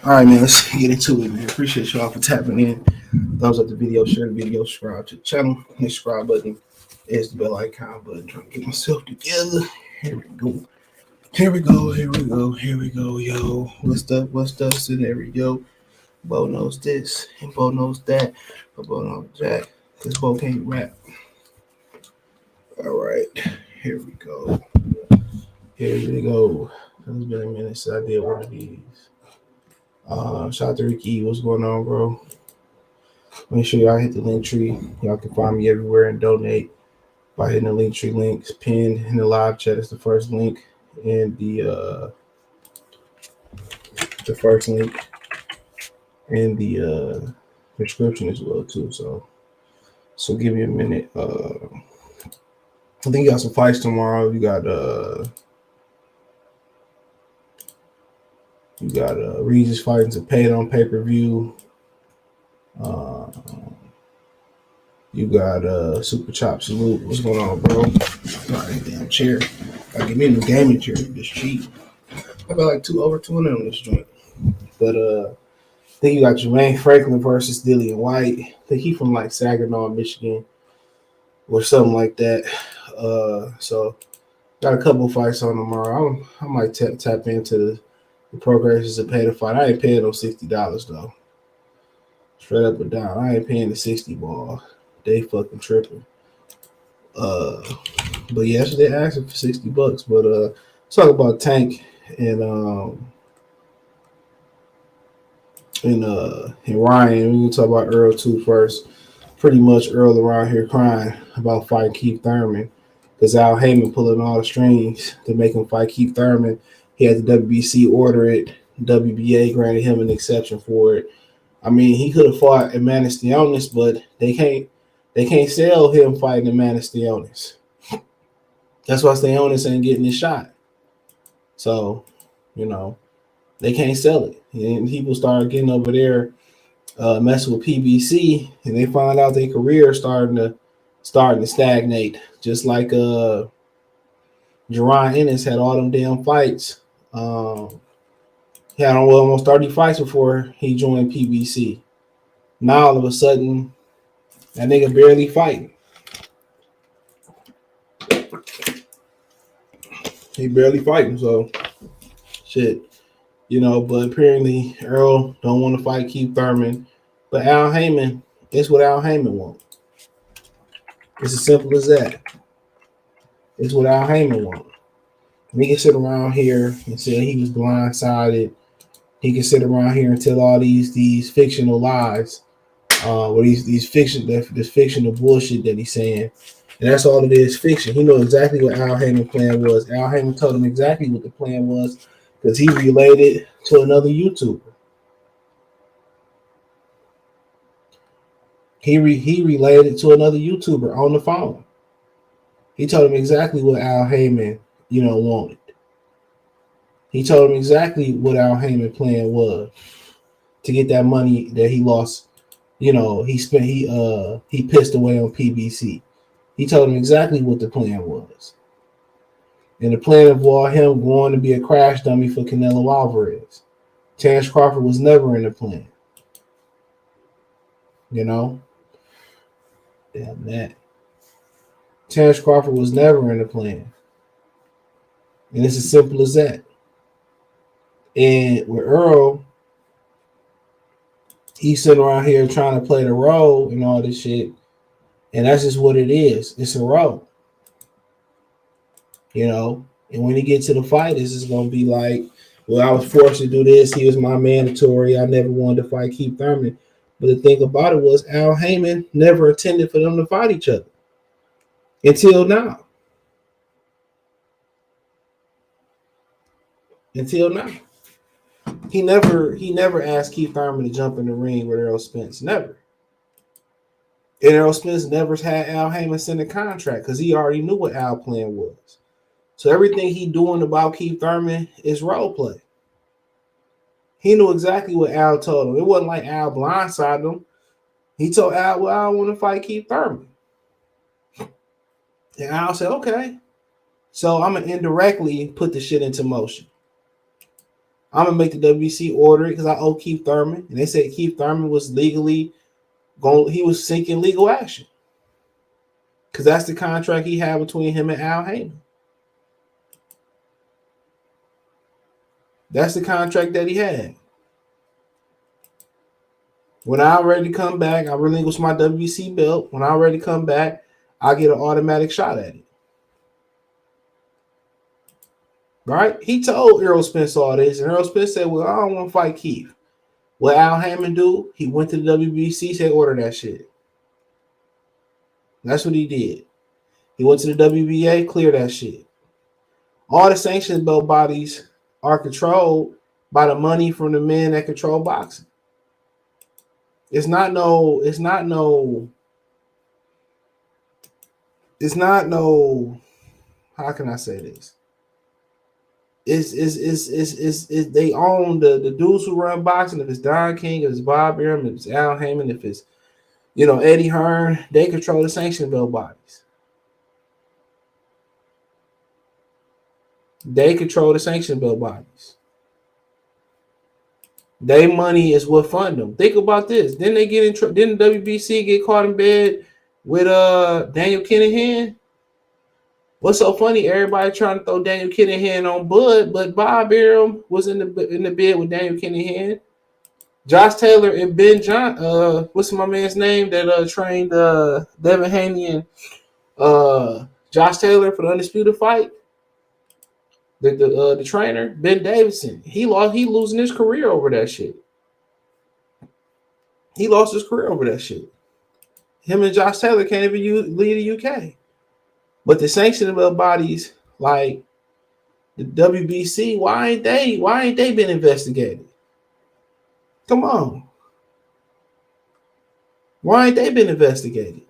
All right, man. Let's get into it, man. Appreciate y'all for tapping in. Thumbs up the video, share the video, subscribe to the channel. The subscribe button is the bell icon button. Trying to get myself together. Here we go. Here we go. Here we go. Here we go, yo. What's up? What's up? So there we go. Bo knows this and Bo knows that, but Bo knows Jack because Bo can't rap. All right. Here we go. Here we go. It's been a minute since I did one of these. Shout out to Ricky. What's going on, bro? Make sure y'all hit the link tree. Y'all can find me everywhere and donate by hitting the link tree links pinned in the live chat. It's the first link and the first link and the description as well too. So give me a minute. I think you got some fights tomorrow. You got Regis fighting to pay it on pay-per-view. You got Super Chop Salute. What's going on, bro? Sorry, damn chair. I give me a new gaming chair. It's cheap. I got like over 200 on this joint. But I think you got Jermaine Franklin versus Dillian White. I think he from like Saginaw, Michigan, or something like that. So got a couple fights on tomorrow. I might tap into the progress to pay the fight. I ain't paying no $60 though. Straight up and down. I ain't paying the 60 ball. They fucking tripping. But yeah, they asked for $60. But let's talk about Tank and Ryan. We can talk about Earl too first. Pretty much Earl around here crying about fighting Keith Thurman because Al Heyman pulling all the strings to make him fight Keith Thurman. He had the WBC order it. WBA granted him an exception for it. I mean, he could have fought Emmanuel Stionis, but they can't sell him fighting Emmanuel Stionis. That's why Stionis ain't getting his shot. So, they can't sell it. And people start getting over there messing with PBC, and they find out their career starting to stagnate. Just like Jerron Ennis had all them damn fights. He had almost 30 fights before he joined PBC. Now all of a sudden, that nigga barely fighting. He barely fighting, so shit. But apparently Earl don't want to fight Keith Thurman. But Al Heyman, it's what Al Heyman wants. It's as simple as that. It's what Al Heyman wants. We can sit around here and say he was blindsided. He can sit around here and tell all these fictional lies, or these fictional bullshit that he's saying. And that's all it is, fiction. He knows exactly what Al Heyman's plan was. Al Heyman told him exactly what the plan was because he relayed it to another YouTuber. He relayed it to another YouTuber on the phone. He told him exactly what Al Heyman, wanted. He told him exactly what Al Heyman's plan was to get that money that he lost. He pissed away on PBC. He told him exactly what the plan was. And the plan involved him going to be a crash dummy for Canelo Alvarez. Terrence Crawford was never in the plan. Damn that. Terrence Crawford was never in the plan. And it's as simple as that. And with Earl, he's sitting around here trying to play the role and all this shit. And that's just what it is. It's a role. And when he gets to the fight, it's just going to be like, well, I was forced to do this. He was my mandatory. I never wanted to fight Keith Thurman. But the thing about it was Al Heyman never intended for them to fight each other. Until now. He never asked Keith Thurman to jump in the ring with Errol Spence. Never. And Errol Spence never had Al Heyman send a contract because he already knew what Al's plan was. So everything he doing about Keith Thurman is role play. He knew exactly what Al told him. It wasn't like Al blindsided him. He told Al, well, I want to fight Keith Thurman. And Al said, okay. So I'm going to indirectly put the shit into motion. I'm gonna make the WBC order it because I owe Keith Thurman, and they said Keith Thurman was legally going. He was seeking legal action because that's the contract he had between him and Al Heyman. That's the contract that he had. When I'm ready to come back, I relinquish my WBC belt. When I'm ready to come back, I get an automatic shot at it. Right? He told Errol Spence all this, and Errol Spence said, well, I don't want to fight Keith. What Al Heyman do? He went to the WBC, said, order that shit. That's what he did. He went to the WBA, clear that shit. All the sanctioned belt bodies are controlled by the money from the men that control boxing. It's not no, how can I say this? It's they own the dudes who run boxing. If it's Don King, if it's Bob Arum, if it's Al Heyman, if it's Eddie Hearn, they control the sanctioned belt bodies. They control the sanctioned belt bodies. Their money is what fund them. Think about this. Didn't they get in trouble? Didn't WBC get caught in bed with Daniel Kinahan? What's so funny? Everybody trying to throw Daniel Kinahan on Bud, but Bob Arum was in the bed with Daniel Kinahan. Josh Taylor and Ben John. What's my man's name that trained Devin Haney and Josh Taylor for the Undisputed Fight? The trainer, Ben Davidson, he losing his career over that shit. He lost his career over that shit. Him and Josh Taylor can't even lead the UK. But the sanctioning bodies like the WBC, why ain't they been investigated? Come on. Why ain't they been investigated?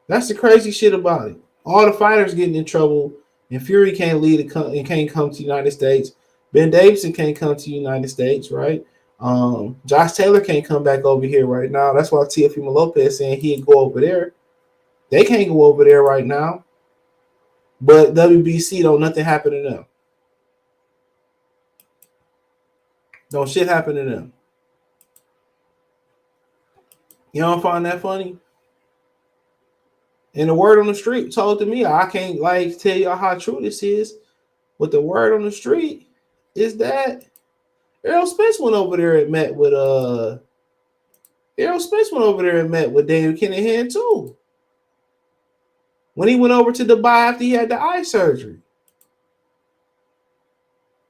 That's the crazy shit about it. All the fighters getting in trouble. And Fury can't lead and can't come to the United States. Ben Davidson can't come to the United States, right? Josh Taylor can't come back over here right now. That's why Teofimo Lopez saying he'd go over there. They can't go over there right now. But WBC, don't nothing happen to them. Don't shit happen to them. You don't find that funny? And the word on the street told to me, I can't tell y'all how true this is, but the word on the street is that Errol Spence went over there and met with Daniel Kinahan too. When he went over to Dubai after he had the eye surgery.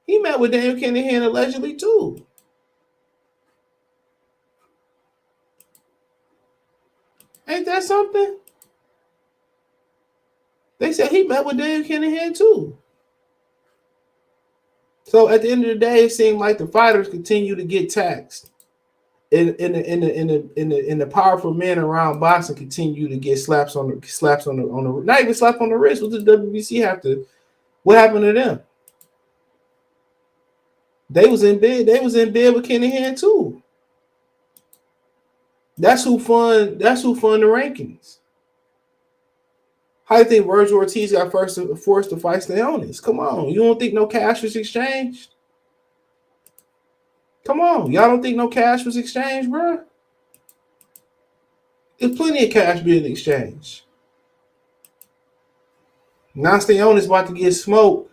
He met with Daniel Kinahan allegedly too. Ain't that something? They said he met with Daniel Kinahan too. So at the end of the day, it seemed like the fighters continue to get taxed, and the powerful men around boxing continue to get slaps on the not even slap on the wrist. What does the WBC have to? What happened to them? They was in bed. They was in bed with Kinahan too. That's who fund the rankings. How do you think Virgil Ortiz got forced to fight Leonis? Come on. You don't think no cash was exchanged? Come on. Y'all don't think no cash was exchanged, bro? There's plenty of cash being exchanged. Now Leonis about to get smoked.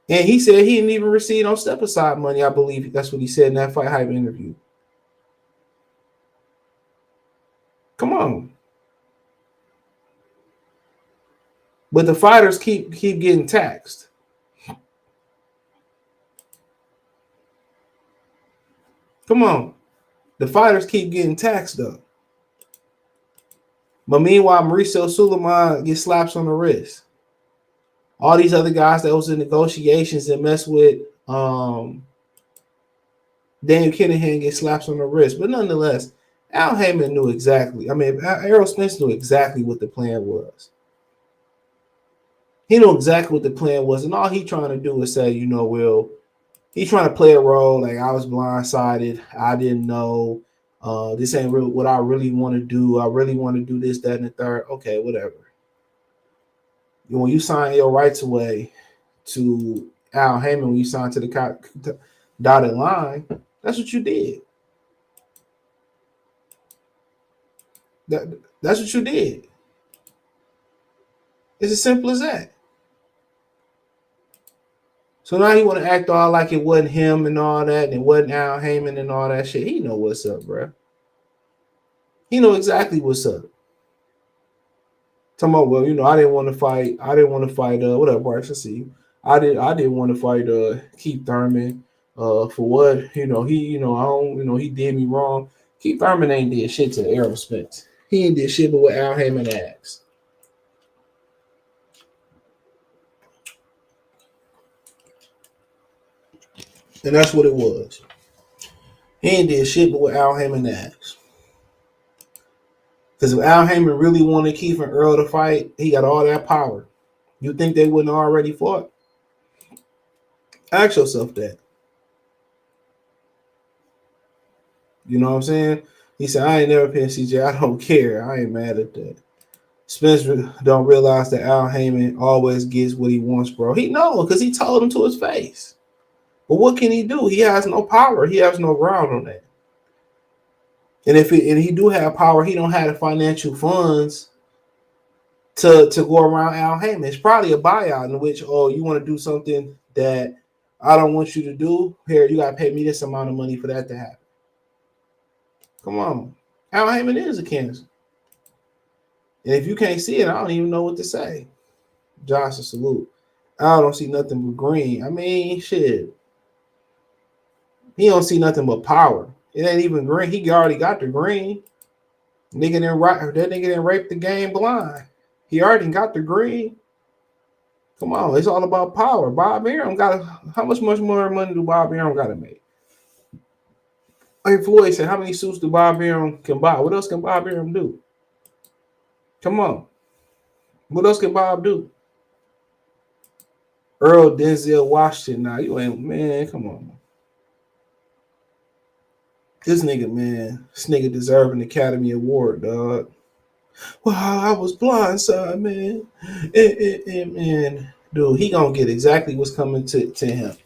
And he said he didn't even receive no step-aside money. I believe that's what he said in that Fight Hype interview. Come on. But the fighters keep getting taxed. Come on. The fighters keep getting taxed though. But meanwhile, Mauricio Suleiman gets slaps on the wrist. All these other guys that was in negotiations and mess with Daniel Kinahan get slaps on the wrist. But nonetheless, Al Heyman knew exactly. I mean, Errol Spence knew exactly what the plan was. He knew exactly what the plan was, and all he trying to do is say, he's trying to play a role like I was blindsided. I didn't know. This ain't real what I really want to do. I really want to do this, that, and the third. Okay, whatever. When you sign your rights away to Al Heyman when you signed to the dotted line. That's what you did. That's what you did. It's as simple as that. So now you want to act all like it wasn't him and all that, and it wasn't Al Heyman and all that shit. He know what's up, bro. He know exactly what's up. Talking about, well, I didn't want to fight. What up, Bryce? I see you. I didn't want to fight Keith Thurman. For what? He I don't, he did me wrong. Keith Thurman ain't did shit to Errol Spence. He ain't did shit but what Al Heyman asked. And that's what it was. He ain't did shit but what Al Heyman asked. Because if Al Heyman really wanted Keith and Earl to fight, he got all that power. You think they wouldn't already fought? Ask yourself that. You know what I'm saying? He said, I ain't never pinned CJ. I don't care. I ain't mad at that. Spence don't realize that Al Heyman always gets what he wants, bro. He knows because he told him to his face. But what can he do? He has no power. He has no ground on that. And if he do have power, he don't have the financial funds to go around Al Heyman. It's probably a buyout in which, you want to do something that I don't want you to do. Here, you got to pay me this amount of money for that to happen. Come on. Al Heyman is a cancer. And if you can't see it, I don't even know what to say. Johnson, salute. I don't see nothing but green. I mean, shit. He don't see nothing but power. It ain't even green. He already got the green. That nigga didn't rape the game blind. He already got the green. Come on, it's all about power. Bob Arum how much more money do Bob Arum got to make? Like Floyd said, how many suits do Bob Arum can buy? What else can Bob Arum do? Come on. What else can Bob do? Earl Denzel Washington. Now you ain't, man, come on. This nigga deserve an Academy Award, dog. Well, I was blindsided, man. And dude, he gonna get exactly what's coming to him.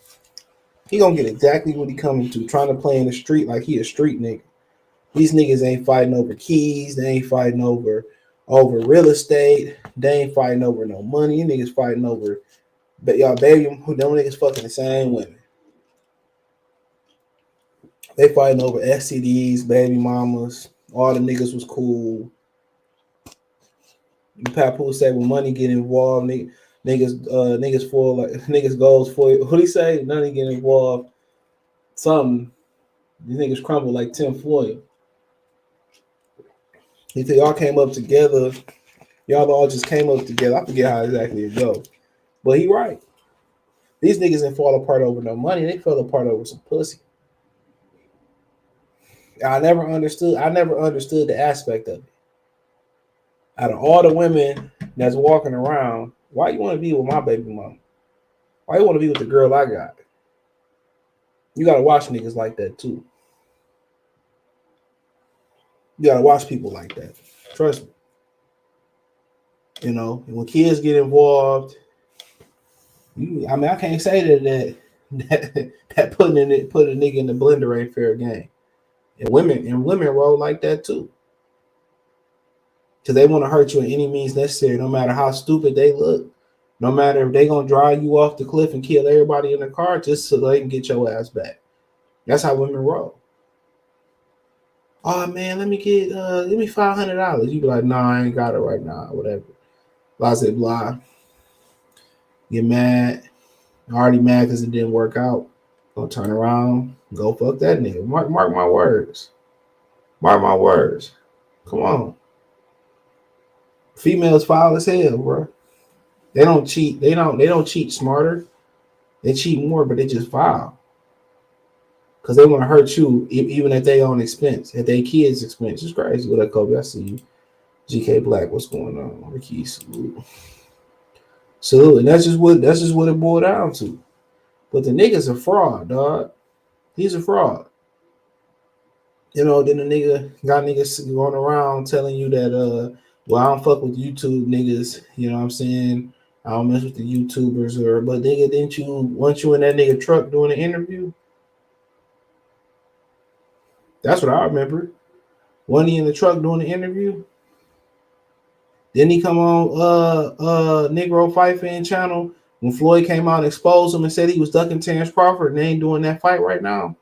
He gonna get exactly what he coming to, trying to play in the street like he a street nigga. These niggas ain't fighting over keys. They ain't fighting over real estate. They ain't fighting over no money. These niggas fighting over, but y'all baby, them niggas fucking the same women. They fighting over STDs, baby mamas. All the niggas was cool. Papoose say when money get involved, niggas for like niggas goes for it. What he say? None get involved. Something. These niggas crumble like Tim Floyd. He said y'all came up together. Y'all all just came up together. I forget how exactly it goes. But he right. These niggas didn't fall apart over no money. They fell apart over some pussy. I never understood the aspect of it. Out of all the women that's walking around, why you want to be with my baby mama? Why you want to be with the girl I got? You got to watch niggas like that too. You got to watch people like that. Trust me. And when kids get involved, I can't say that putting a nigga in the blender ain't fair game. And women roll like that too. Because they want to hurt you in any means necessary, no matter how stupid they look. No matter if they going to drive you off the cliff and kill everybody in the car just so they can get your ass back. That's how women roll. Oh, man, let me $500. You be like, nah, I ain't got it right now, whatever. Blah, blah, blah. Get mad. Already mad because it didn't work out. Gonna turn around, go fuck that nigga. Mark my words. Mark my words. Come on. Females foul as hell, bro. They don't cheat. They don't cheat smarter. They cheat more, but they just foul. Because they want to hurt you even at their own expense, at their kids' expense. It's crazy. What up, Kobe? I see you. GK Black, what's going on? Ricky, salute. Salute. And that's just what it boiled down to. But the nigga's a fraud, dog. He's a fraud. Then the nigga got niggas going around telling you that well, I don't fuck with YouTube niggas, you know what I'm saying? I don't mess with the YouTubers but nigga, didn't you once you in that nigga truck doing an interview? That's what I remember. Wasn't he in the truck doing the interview? Didn't he come on Negro Fight Fan channel when Floyd came out and exposed him and said he was ducking Terrence Crawford and they ain't doing that fight right now?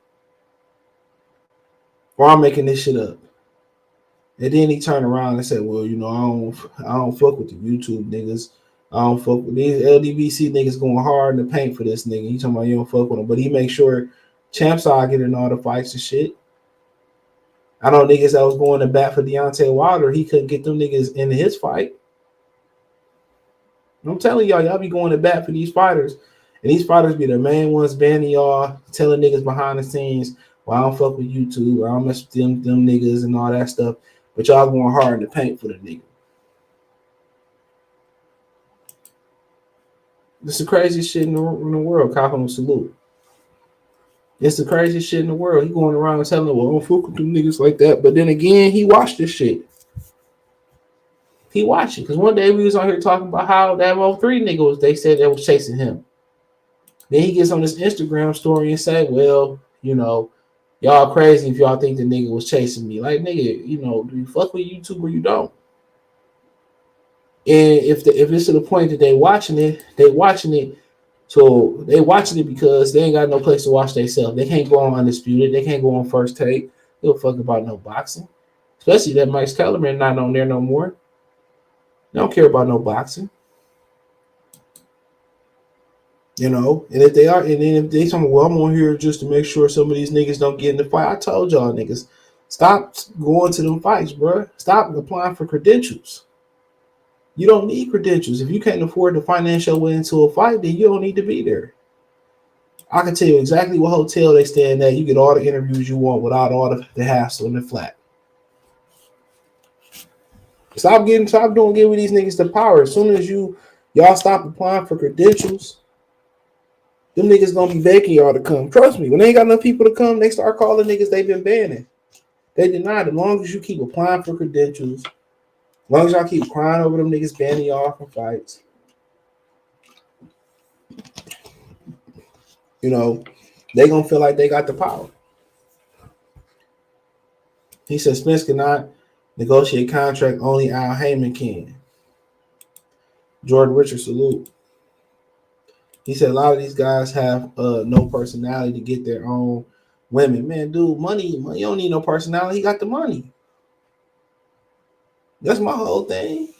Or I'm making this shit up. And then he turned around and said, well, you know, I don't fuck with the YouTube niggas. I don't fuck with these LDBC niggas going hard in the paint for this nigga. He talking about you don't fuck with him. But he make sure Champs are getting all the fights and shit. I know niggas that was going to bat for Deontay Wilder, he couldn't get them niggas into his fight. I'm telling y'all be going to bat for these fighters. And these fighters be the main ones banning y'all, telling niggas behind the scenes, well, I don't fuck with YouTube, I don't mess with them niggas and all that stuff. But y'all going hard in the paint for the nigga. It's the craziest shit in the world. Cop salute. It's the craziest shit in the world. He going around telling them, well, I don't fuck with them niggas like that. But then again, he watched this shit. He watched it. Because one day we was on here talking about how that 03 nigga was, they said they was chasing him. Then he gets on this Instagram story and say, well, you know, y'all crazy if y'all think the nigga was chasing me. Like, nigga, you know, do you fuck with YouTube or you don't? And if it's to the point that they watching it. So they watching it because they ain't got no place to watch themselves. They can't go on Undisputed. They can't go on First Take. They don't fuck about no boxing. Especially that Mike Kellerman not on there no more. They don't care about no boxing. You know, and if they are, and then if they tell me, well, I'm on here just to make sure some of these niggas don't get in the fight. I told y'all niggas, stop going to them fights, bro. Stop applying for credentials. You don't need credentials. If you can't afford to finance your way into a fight, then you don't need to be there. I can tell you exactly what hotel they staying at. You get all the interviews you want without all the hassle and the flat. Stop giving these niggas the power. As soon as y'all stop applying for credentials, them niggas gonna be begging y'all to come. Trust me, when they ain't got enough people to come, they start calling niggas they've been banning. They denied. As long as you keep applying for credentials, as long as y'all keep crying over them niggas banning y'all from fights, you know, they gonna feel like they got the power. He said Spence cannot negotiate contract, only Al Heyman can. Jordan Richards, salute. He said a lot of these guys have no personality to get their own women. Man, dude, money, you don't need no personality. He got the money. That's my whole thing.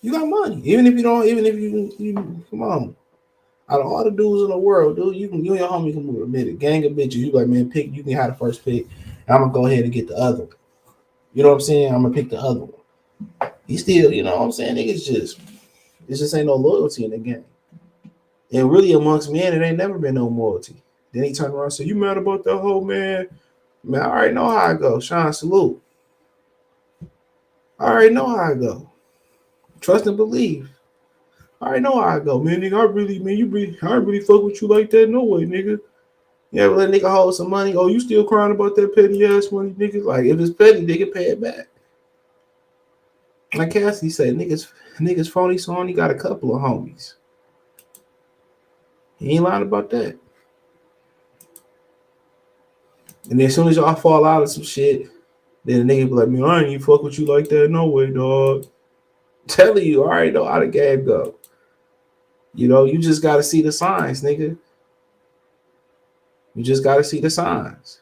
You got money. Even if you come on. Out of all the dudes in the world, dude, you and your homie can move a gang of bitches. You like, man, pick, you can have the first pick. And I'm gonna go ahead and get the other one. You know what I'm saying? I'm gonna pick the other one. He still, you know what I'm saying? Niggas just ain't no loyalty in the game. And really amongst men, it ain't never been no loyalty. Then he turned around and said, you mad about that whole man? Man, I already know how I go. Sean, salute. I already know how I go. Trust and believe. I already know how I go, man. Nigga, I really fuck with you like that. No way, nigga. You ever let nigga hold some money? Oh, you still crying about that petty ass money, nigga? Like, if it's petty, nigga, pay it back. Like Cassidy said, niggas phony, so only got a couple of homies. He ain't lying about that. And then as soon as y'all fall out of some shit, then the nigga be like, man, I ain't even fuck with you like that. No way, dog. Telling you, I already know how the game go. You know, you just got to see the signs, nigga. You just got to see the signs.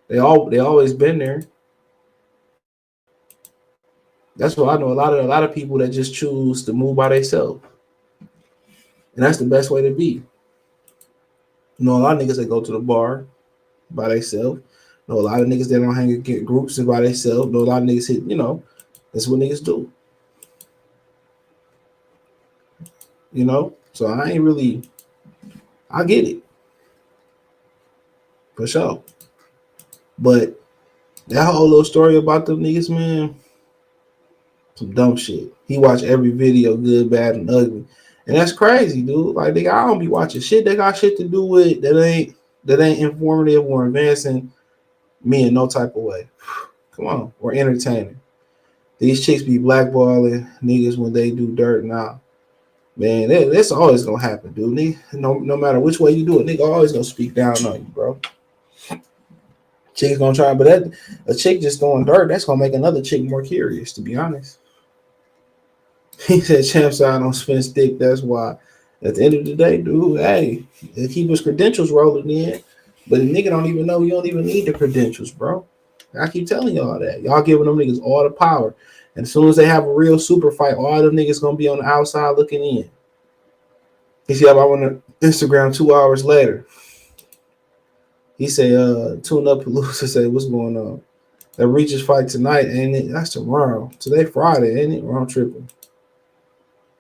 They always been there. That's why I know a lot of people that just choose to move by themselves. And that's the best way to be. You know, a lot of niggas that go to the bar by themselves. You know, a lot of niggas that don't hang and get groups by themselves. You know, a lot of niggas hit, you know, that's what niggas do. You know? So I get it. For sure. But that whole little story about them niggas, man, some dumb shit. He watched every video, good, bad, and ugly. And that's crazy, dude. Like, nigga, I don't be watching shit that got shit to do with that ain't informative or advancing me in no type of way. Come on, or entertaining. These chicks be blackballing niggas when they do dirt now. Man, that's always gonna happen, dude. No matter which way you do it, nigga always gonna speak down on you, bro. Chick's gonna try, but a chick just throwing dirt, that's gonna make another chick more curious, to be honest. He said champ side on Spence dick, that's why. At the end of the day, dude, hey, they keep his credentials rolling in, but the nigga don't even know you don't even need the credentials, bro. I keep telling y'all that. Y'all giving them niggas all the power. And as soon as they have a real super fight, all them niggas gonna be on the outside looking in. You see, I went on Instagram 2 hours later. He said, tune up Palooza said, what's going on? That Regis fight tonight, ain't it? That's tomorrow. Today Friday, ain't it? Wrong tripping.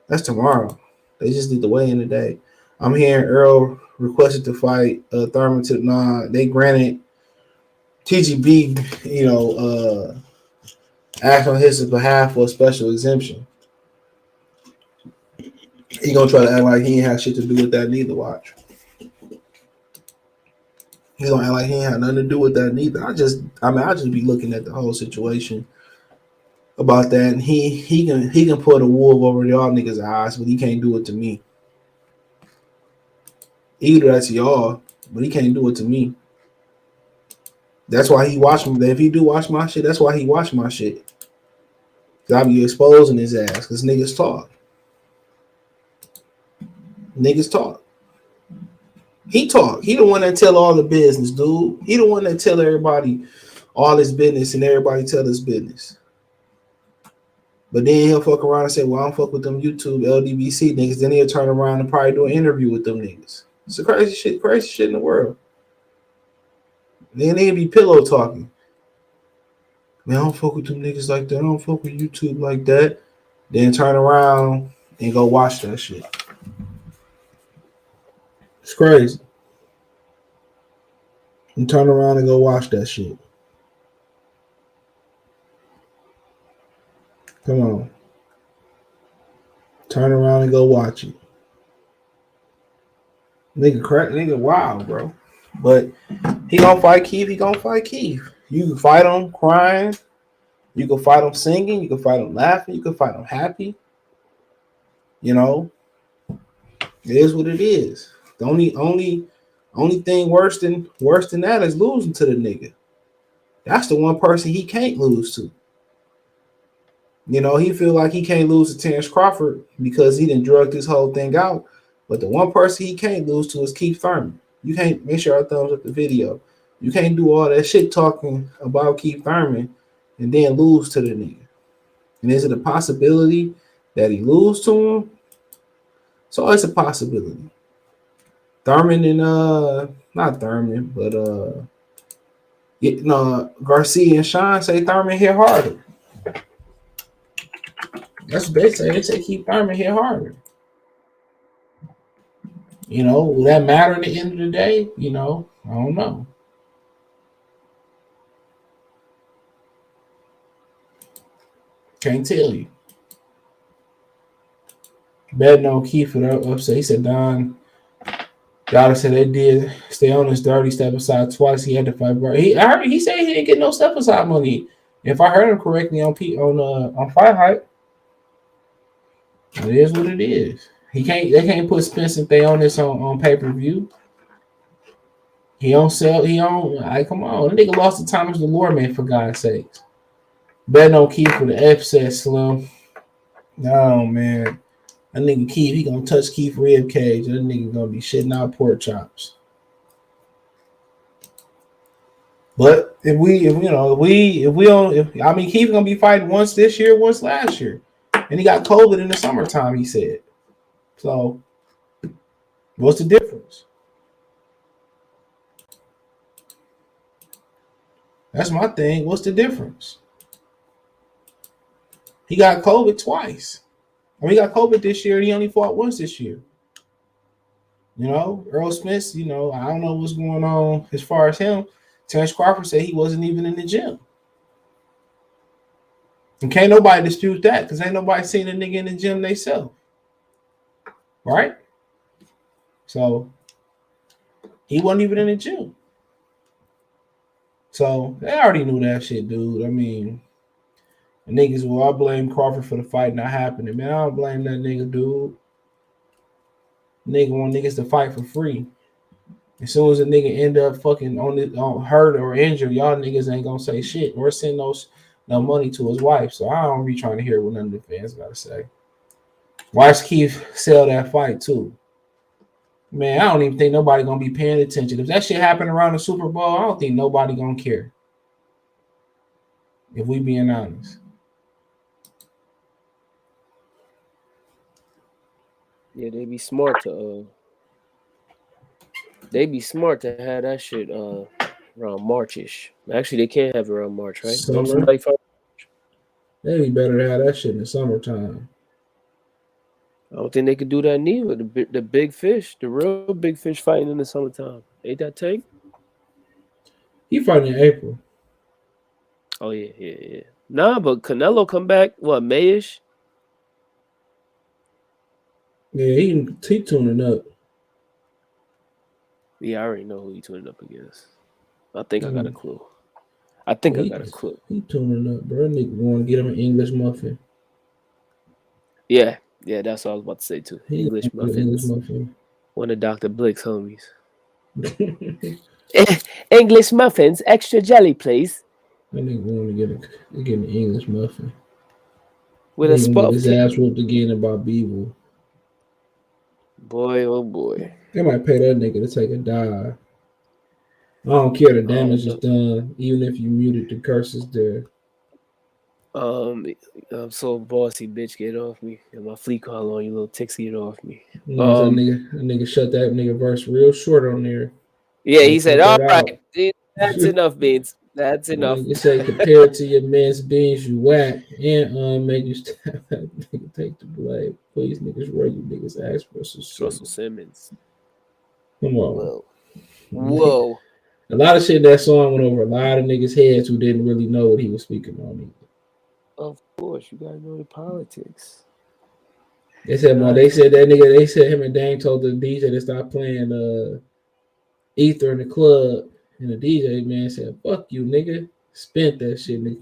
That's tomorrow. They just did the weigh in today. I'm hearing Errol requested to fight Thurman to they granted TGB, act on his behalf for a special exemption. He gonna try to act like he ain't have shit to do with that neither. Watch. He gonna act like he ain't had nothing to do with that neither. I just be looking at the whole situation about that, and he can put a wolf over y'all niggas' eyes, but he can't do it to me. He can do that to y'all, but he can't do it to me. That's why he watch me. If he do watch my shit, that's why he watch my shit. Cause I be exposing his ass. Cause niggas talk. Niggas talk. He talk. He the one that tell all the business, dude. He the one that tell everybody all his business and everybody tell his business. But then he'll fuck around and say, well, I don't fuck with them YouTube LDBC niggas. Then he'll turn around and probably do an interview with them niggas. It's the crazy shit in the world. Then they'll be pillow talking. Man, I don't fuck with them niggas like that. I don't fuck with YouTube like that. Then turn around and go watch that shit. It's crazy. And turn around and go watch that shit. Come on. Turn around and go watch it. Nigga wild, bro. But he gonna fight Keith. You can fight him crying. You can fight him singing. You can fight him laughing. You can fight him happy. You know, it is what it is. The only thing worse than that is losing to the nigga. That's the one person he can't lose to. You know, he feel like he can't lose to Terrence Crawford because he done drugged this whole thing out. But the one person he can't lose to is Keith Thurman. You can't make sure I thumbs up the video. You can't do all that shit talking about Keith Thurman and then lose to the nigga. And is it a possibility that he lose to him? So it's a possibility. Thurman and not Thurman, but Garcia and Sean say Thurman hit harder. That's what they say. They say Keith Thurman hit harder. You know, will that matter at the end of the day? You know, I don't know. Can't tell you. Betting on Keith for the upset. He said Don Gotta said they did stay on his dirty step aside twice. He had to fight. I heard he said he didn't get no step aside money. If I heard him correctly on Fight Hype, it is what it is. They can't put Spence and they on this on pay-per-view. He don't sell. Come on. That nigga lost to Thomas the Lord, man, for God's sakes. Betting on Keith for the upset, Slim. No, man. That nigga Keith, he gonna touch Keith rib cage. That nigga gonna be shitting out pork chops. But Keith gonna be fighting once this year, once last year. And he got COVID in the summertime, he said. So what's the difference? That's my thing. What's the difference? He got COVID twice. He got COVID this year. He only fought once this year. You know, Errol Spence, I don't know what's going on as far as him. Terrence Crawford said he wasn't even in the gym. And can't nobody dispute that because ain't nobody seen a nigga in the gym themselves. Right? So he wasn't even in the gym. So they already knew that shit, dude. I mean, And niggas, well, I blame Crawford for the fight not happening. Man, I don't blame that nigga, dude. Nigga want niggas to fight for free. As soon as a nigga end up fucking on hurt or injured, y'all niggas ain't gonna say shit or send no money to his wife. So I don't be trying to hear what none of the fans gotta say. Watch Keith sell that fight too. Man, I don't even think nobody gonna be paying attention. If that shit happened around the Super Bowl, I don't think nobody gonna care. If we being honest. Yeah, they be smart to have that shit around Marchish. Actually, they can't have it around March, right? Summer. They be better to have that shit in the summertime. I don't think they could do that neither. The big fish, the real big fish fighting in the summertime. Ain't that Tank? He fighting in April. Oh, yeah. Nah, but Canelo come back, what, Mayish? Yeah, he tuning up. Yeah, I already know who he tuning up against. I think I got a clue. I got a clue. He tuning up, bro. Nigga want to get him an English muffin. Yeah, that's what I was about to say too. English muffins. One of Dr. Blick's homies. English muffins, extra jelly, please. That nigga want to get an English muffin. With a spot. His ass whooped again about Beeble. Boy, oh boy. They might pay that nigga to take a dive. I don't care. The damage is done, even if you muted the curses there. I'm so bossy, bitch. Get off me. And my flea call on you, little Tixie, get off me. That nigga shut that nigga verse real short on there. Yeah, he said, all right, that's enough, Beans. That's enough. You say compared to your man's beans, you whack, and make you step back, nigga, take the blame. Please, niggas, where you niggas ask for Russell Simmons. Come on. Whoa. A lot of shit in that song went over a lot of niggas' heads who didn't really know what he was speaking on either. Of course, you gotta know the politics. They said him and Dame told the DJ to stop playing Ether in the club. And the DJ man said, fuck you, nigga. Spent that shit. And the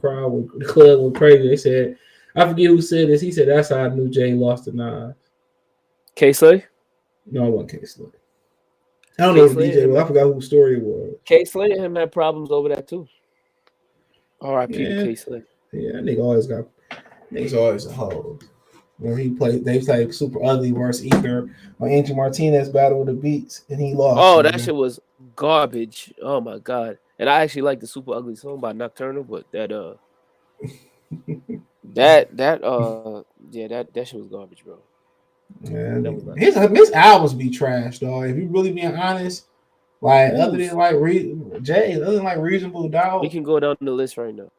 club went crazy. They said, I forget who said this. He said, that's how I knew Jay lost the Nas. K-Slay? No, it wasn't K-Slay. I don't know who the DJ was. I forgot whose story it was. K-Slay and him had problems over that too. R.I.P. to K-Slay. Yeah, niggas always a hoe. When they played Super Ugly versus Ether on Angie Martinez Battle of the Beats, and he lost. Oh, that shit was garbage. Oh my god. And I actually like the Super Ugly song by Nocturnal, but that shit was garbage, bro. Man, his albums be trash, dog. If you really being honest, like other than like Reasonable Doubt, we can go down the list right now.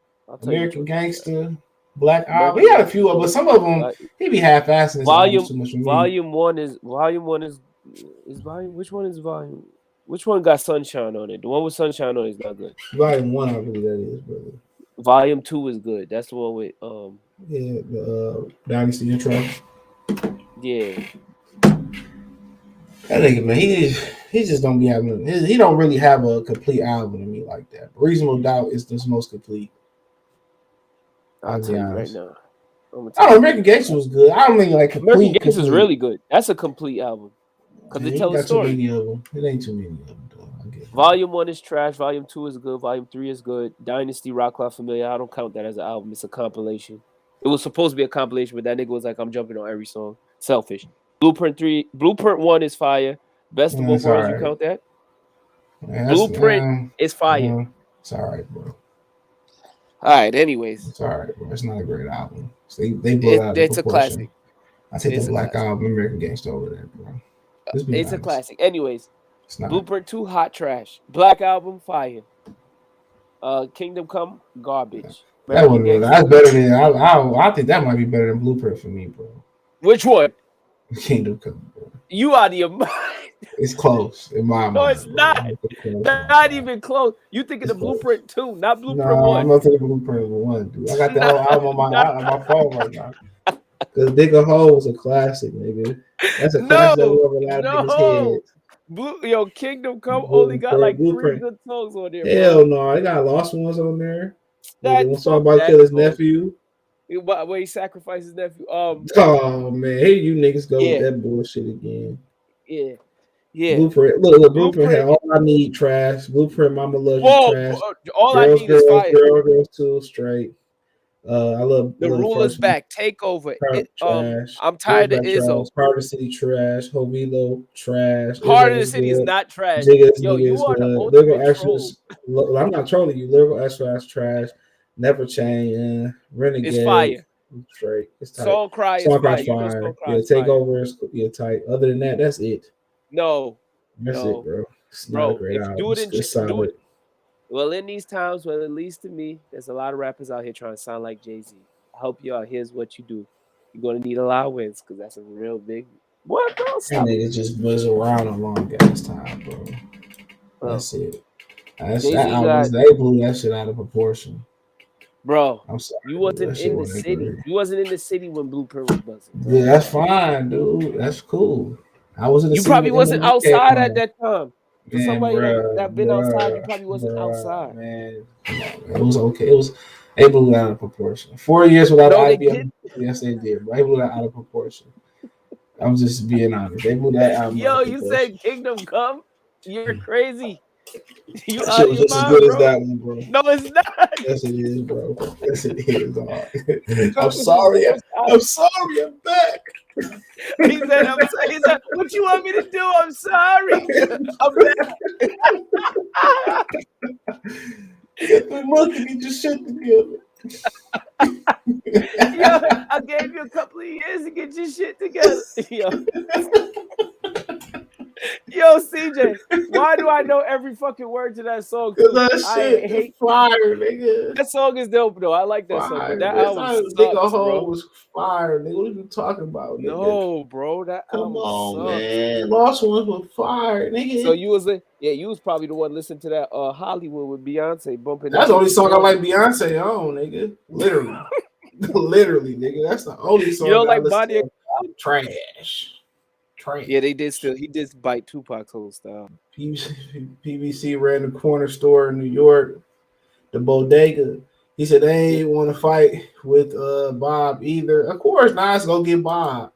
American Gangster, Black Album. We had a few of them, but some of them he be half-assing. Volume one is which one is volume? Which one got Sunshine on it? The one with Sunshine on it is not good. Volume 1, I believe that is, brother. Volume 2 is good. That's the one with the Dynasty intro. Yeah. That nigga, man, he just don't be having. He don't really have a complete album to me like that. But Reasonable Doubt is the most complete. I'll tell you right now. American Gangster was good. I don't mean like complete. American Gangster is really good. That's a complete album because they tell a story. Too many of them. It ain't too many of them, though. Volume 1 is trash. Volume 2 is good. Volume 3 is good. Dynasty, Rock Cloud Familiar. I don't count that as an album. It's a compilation. It was supposed to be a compilation, but that nigga was like, I'm jumping on every song. Selfish. Blueprint 1 is fire. Best of both worlds. You count that? Blueprint is fire. It's all right, bro. All right. Anyways, it's all right, bro. It's not a great album. So they blew out. It's a classic. I take the Black Album, American Gangster over there, bro. It's a classic. Anyways, Blueprint 2, hot trash. Black Album, fire. Kingdom Come, garbage. That's better than I think that might be better than Blueprint for me, bro. Which one? Kingdom Come, bro. You out of your mind. It's close in my mind. No, it's not. Not even close. You thinking of Blueprint 2, not Blueprint 1. I'm not thinking Blueprint 1, dude. I got the whole album on my phone right now. Because Digger Hole was a classic, nigga. That's a classic that over a lot of niggas' heads. Kingdom Come only got like Blueprint. 3 good songs on there. Hell no, they got Lost Ones on there. One song about Kill His Nephew. Where he sacrificed his nephew. Oh man, here you niggas go with Yeah, that bullshit again. yeah, yeah. Blueprint. Look, Blueprint had Blueprint. all I need trash. Blueprint, Mama loves you Whoa, trash. all I Girls, need is girls, fire. girls too straight. I The love rule is first one. back. Take over. Trash. I'm Here's tired of that Izzo. trash. Carter City trash. Hovilo trash. Heart of Izzo the is city is good. not trash. Jigga's Yo, nigga you is are the good. ultimate Lyrical troll. extras. I'm not trolling you. Lyrical extras trash. Never change. It's Renegade. fire. Straight. It's tight. Song Cry is Song fire. Cry's You know Song fire. Cry Yeah, is fire. Takeover is tight. Other than that, that's it. No. That's it, bro. It's not a Bro, great if you album. do it in It's solid. well, in these times, well, at least to me, there's a lot of rappers out here trying to sound like Jay-Z. I hope y'all. Here's what you do. You're gonna need a lot of wins because that's a real big. What, bro? That Stop. nigga just was around a long ass time, bro. That's it. That album, they blew that shit out of proportion. Bro, I'm sorry. you wasn't in the city. You wasn't in the city when Blueprint was buzzing. Yeah, that's fine, dude. That's cool. I was in the You city. probably wasn't outside at that time. For somebody that been outside, you probably wasn't outside. Man, it was okay. They blew that out of proportion. 4 years without IBM. Yes, they did. They blew that out of proportion. I'm just being honest. They blew that out. Yo, you said Kingdom Come? You're crazy. You that shit was just as good as that one, bro. No, it's not. Yes, it is, bro. Yes, it is, dog. I'm sorry. I'm sorry. I'm back. He said, what you want me to do? I'm sorry. I'm back. Get the monkey, get your shit together. Yo, I gave you a couple of years to get your shit together. Yo, CJ, why do I know every fucking word to that song? Because that shit is fire, nigga. That song is dope, though. I like that song. But that album sucks, bro. was fire, nigga. What are you talking about, nigga? No, bro. That album sucks. Man. Lost Ones were fire, nigga. So you was probably the one listening to that Hollywood with Beyonce bumping. That's the only song I like Beyonce on, nigga. Literally. Literally, nigga. That's the only song you don't like Body Trash. Yeah, they did still. He did bite Tupac's whole style. PBC ran the corner store in New York, the bodega. He said they ain't want to fight with Bob either. Of course, Nas gonna get Bob.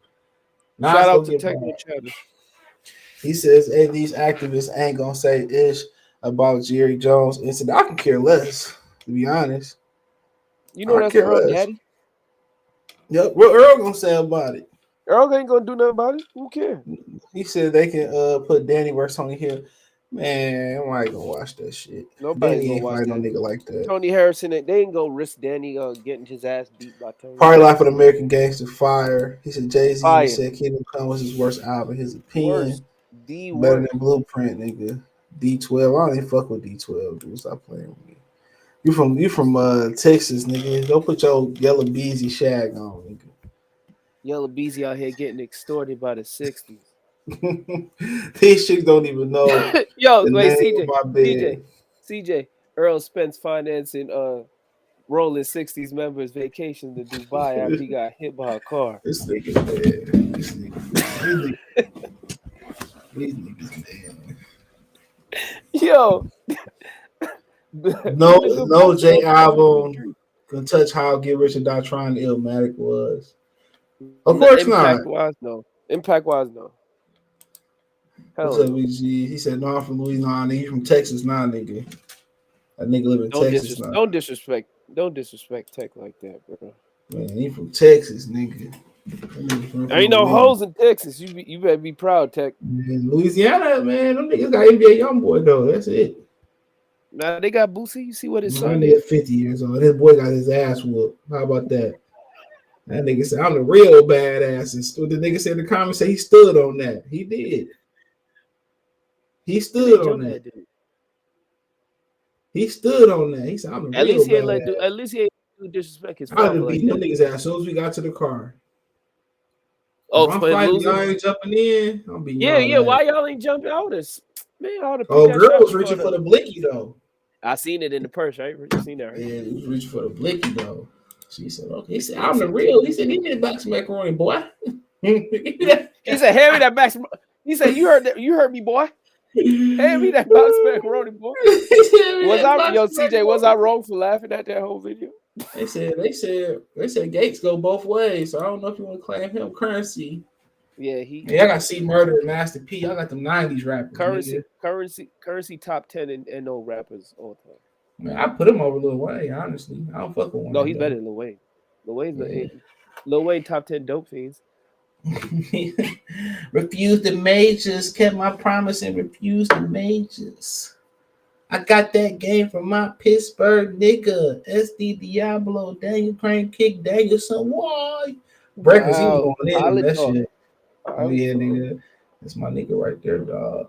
Shout out to Techno Chatter. He says, hey, these activists ain't gonna say ish about Jerry Jones incident. I can care less, to be honest. You know that's Earl Daddy? Yep. What Earl gonna say about it? Earl ain't gonna do nothing about it. Who cares? He said they can put Danny versus Tony Hill. Man, I ain't gonna watch that shit. Nobody ain't fight no nigga like that. Tony Harrison, they ain't gonna risk Danny getting his ass beat by Tony. Party Life of American Gangster, fire. He said Jay-Z said Kingdom Come was his worst album. His opinion, better than Blueprint, nigga. D12, I don't even fuck with D12, dude. Stop playing with me. You from Texas, nigga. Don't put your yellow beezy shag on, nigga. Yellow Beezy out here getting extorted by the 60s. These chicks don't even know. Yo, wait, CJ, Errol Spence financing rolling 60s members vacation to Dubai after he got hit by a car. This nigga, man. These niggas, man. Yo. No J album can touch how Get Rich or Die Trying Illmatic was. Of course not. Impact wise, no. What's up, VG? He said, no, I'm from Louisiana. He's from Texas now, nigga. That nigga live in Texas now. Don't disrespect Tech like that, bro. Man, he from Texas, nigga. There ain't no hoes in Texas. You better be proud, Tech. Man, Louisiana, man, them niggas got NBA YoungBoy, though. That's it. Now they got Boosie. You see what his son is? 50 years old. His boy got his ass whooped. How about that? That nigga said, I'm the real badass. And the nigga said in the comments, say he stood on that. He did. He stood on that. He stood on that. He said, I'm the real badass. At least he ain't do disrespect his father. I'd have beaten them niggas ass as soon as we got to the car. Oh, if I'm fighting, y'all ain't jumping in. I'm beating y'all. Why y'all ain't jumping out? Man, girl was reaching for the blicky, though. I seen it in the purse, right? You seen that, right? Yeah, he was reaching for the blicky, though. She said, okay. He said, I'm the real. He said, give me the box of macaroni, boy. He said, hand me that box. He said, you heard me, boy. Hand me that box of macaroni, boy. CJ, was I wrong for laughing at that whole video? They said Gates go both ways. So I don't know if you want to claim him currency. Yeah, I got C Murder and Master P. I got them 90s rappers. currency top 10 and no rappers all time. Man, I put him over Lil Wayne, honestly. I don't fuck with Wayne. No, he's better than Lil Wayne. Lil Wayne top 10 dope fiends. Refused the majors, kept my promise and refused the majors. I got that game from my Pittsburgh nigga. SD Diablo, Daniel Crane kick Danielson. Why? Breakers, he was going in that shit. Oh yeah, nigga. That's my nigga right there, dog.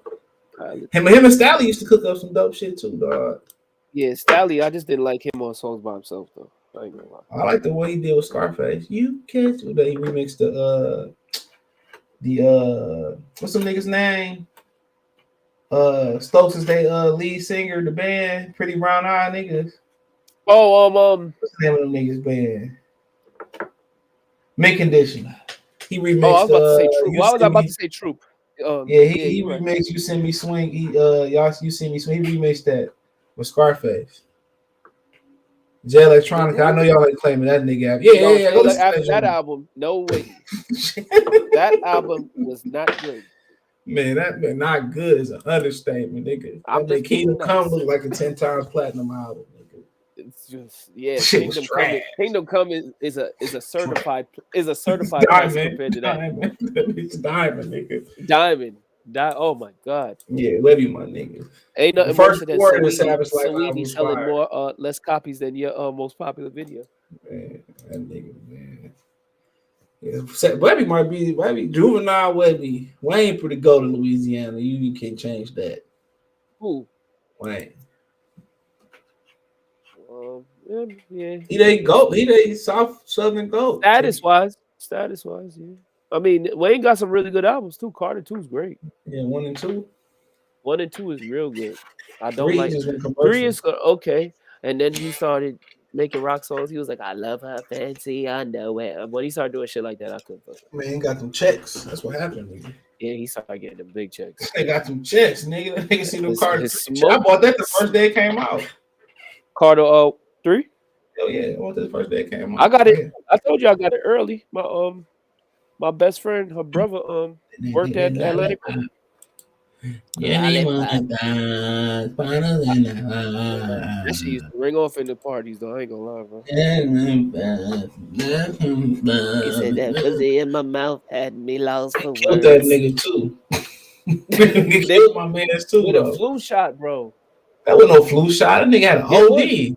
Him and Stally used to cook up some dope shit too, dog. Yeah, Stally, I just didn't like him on songs by himself though. I ain't gonna lie. I like the way he did with Scarface. You catch that he remixed the what's some nigga's name? Stokes is they lead singer, the band, Pretty Brown Eye niggas. Oh, what's the name of them niggas band? Mint Condition. He remixed. Oh, I was about to say Troop. Why was I about to say Troop? He remixed right. You Send Me Swing. You Send Me Swing. He remixed that with Scarface. J Electronica. I know y'all like claiming that nigga. Yeah. After that album, no way. That album was not good. Man, that man not good is an understatement, nigga. That make Kingdom Come look like a 10 times platinum album, nigga. It's just Kingdom Come is a certified diamond compared to that. It's diamond, nigga. Diamond. Oh my god. Yeah, Webby, my nigga. Ain't nothing first than Saweetie selling more less copies than your most popular video. Man, that nigga, man. Yeah, Webby might be Juvenile Webby. Wayne pretty go to Louisiana. You can't change that. Who? Wayne. Yeah. He they goat. He they southern goat. Status wise, yeah. I mean, Wayne got some really good albums too. Carter 2 is great. Yeah, 1 and 2. 1 and 2 is real good. I don't 3 like 3 is okay. And then he started making rock songs. He was like, I love her fancy underwear. When he started doing shit like that, I couldn't fuck it. Man, he got them checks. That's what happened, nigga. Yeah, he started getting them big checks. They got them checks, nigga. That nigga see them Carter. I bought that the first day it came out. Carter 3? Hell yeah, I bought that the first day it came out. I got it. Yeah. I told you I got it early. My best friend, her brother, worked at Atlantic. Yeah, that shit used to ring off in the parties, though. I ain't gonna lie, bro. He said that pussy in my mouth had me lost for words. Killed that nigga too. He killed my man too. With a flu shot, bro. That was no flu shot. That nigga had an OD.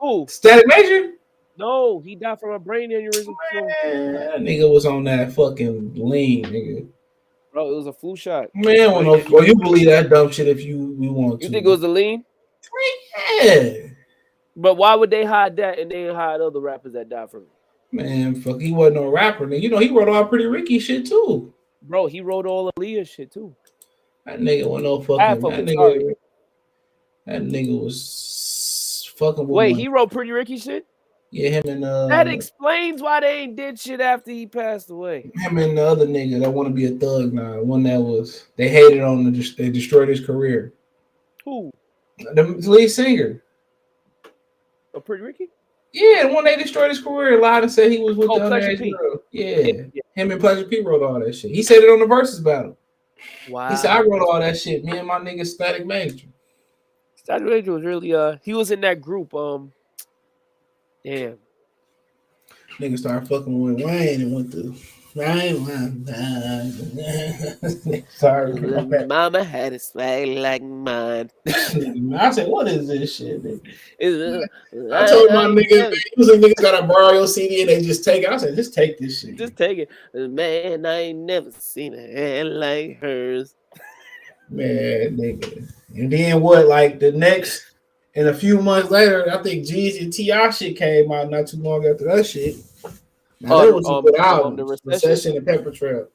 Who? Static Major? No, he died from a brain aneurysm. Man, that nigga was on that fucking lean, nigga. Bro, it was a flu shot. Man, well, you believe that dumb shit if you want to. You think it was a lean? Yeah. But why would they hide that and they hide other rappers that died from it? Man, fuck, he wasn't no rapper. Nigga. You know, he wrote all Pretty Ricky shit too. Bro, he wrote all of Aaliyah shit too. That nigga wasn't no fucking. That nigga was fucking. Wait, he wrote Pretty Ricky shit? Yeah, him and that explains why they ain't did shit after he passed away. Him and the other nigga that want to be a thug now, one that was they hated on they destroyed his career. Who? The lead singer. Oh, Pretty Ricky? Yeah, the one they destroyed his career, lied and said he was with the Pleasure P. girl. Yeah, him and Pleasure P wrote all that shit. He said it on the Versus battle. Wow. He said I wrote all that shit. Me and my nigga Static Major. Static Major was really he was in that group. Damn. Nigga started fucking with Wayne and went through. Sorry. Mama had a swag like mine. I said, what is this shit, nigga? I told my nigga, niggas gotta borrow your CD and they just take it. I said, just take this shit. Just take it. Man, I ain't never seen a hair like hers. Man, nigga. And then what, like the next... And a few months later, I think Jeezy and T.I. shit came out not too long after that shit. Now, there was some good albums. The Recession and Pepper Trail.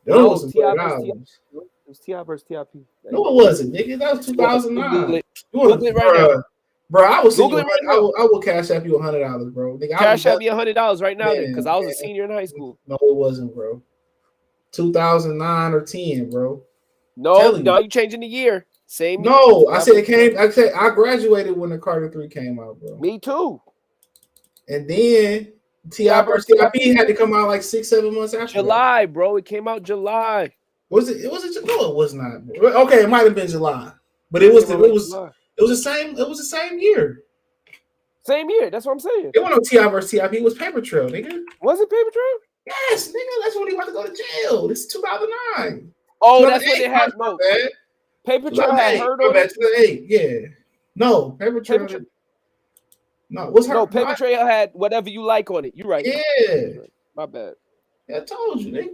There was some good albums. It was T.I. versus T.I.P. No, it wasn't, nigga. That was 2009. Google it right now. Bro, I will cash app you $100, bro. Nigga, cash app me $100 right now, because I was a senior in high school. No, it wasn't, bro. 2009 or 10, bro. No, you changing the year. Same. No, I said it came. I said I graduated when the Carter 3 came out, bro. Me too. And then T.I. versus T.I.P. had to come out like 6-7 months after July, bro. It came out July. Was it? No, it was not. Okay, it might have been July, but it was the same year. Same year. That's what I'm saying. It wasn't no T.I. versus T.I.P. It was Paper Trail, nigga. Was it Paper Trail? Yes, nigga. That's when he about to go to jail. This is 2009. Oh, that's when they had no. Paper Trail had heard on it. 2008, yeah. No, Paper Trail. No, what's her? No, Paper Trail had whatever you like on it. You're right. Yeah. My bad. I told you, nigga.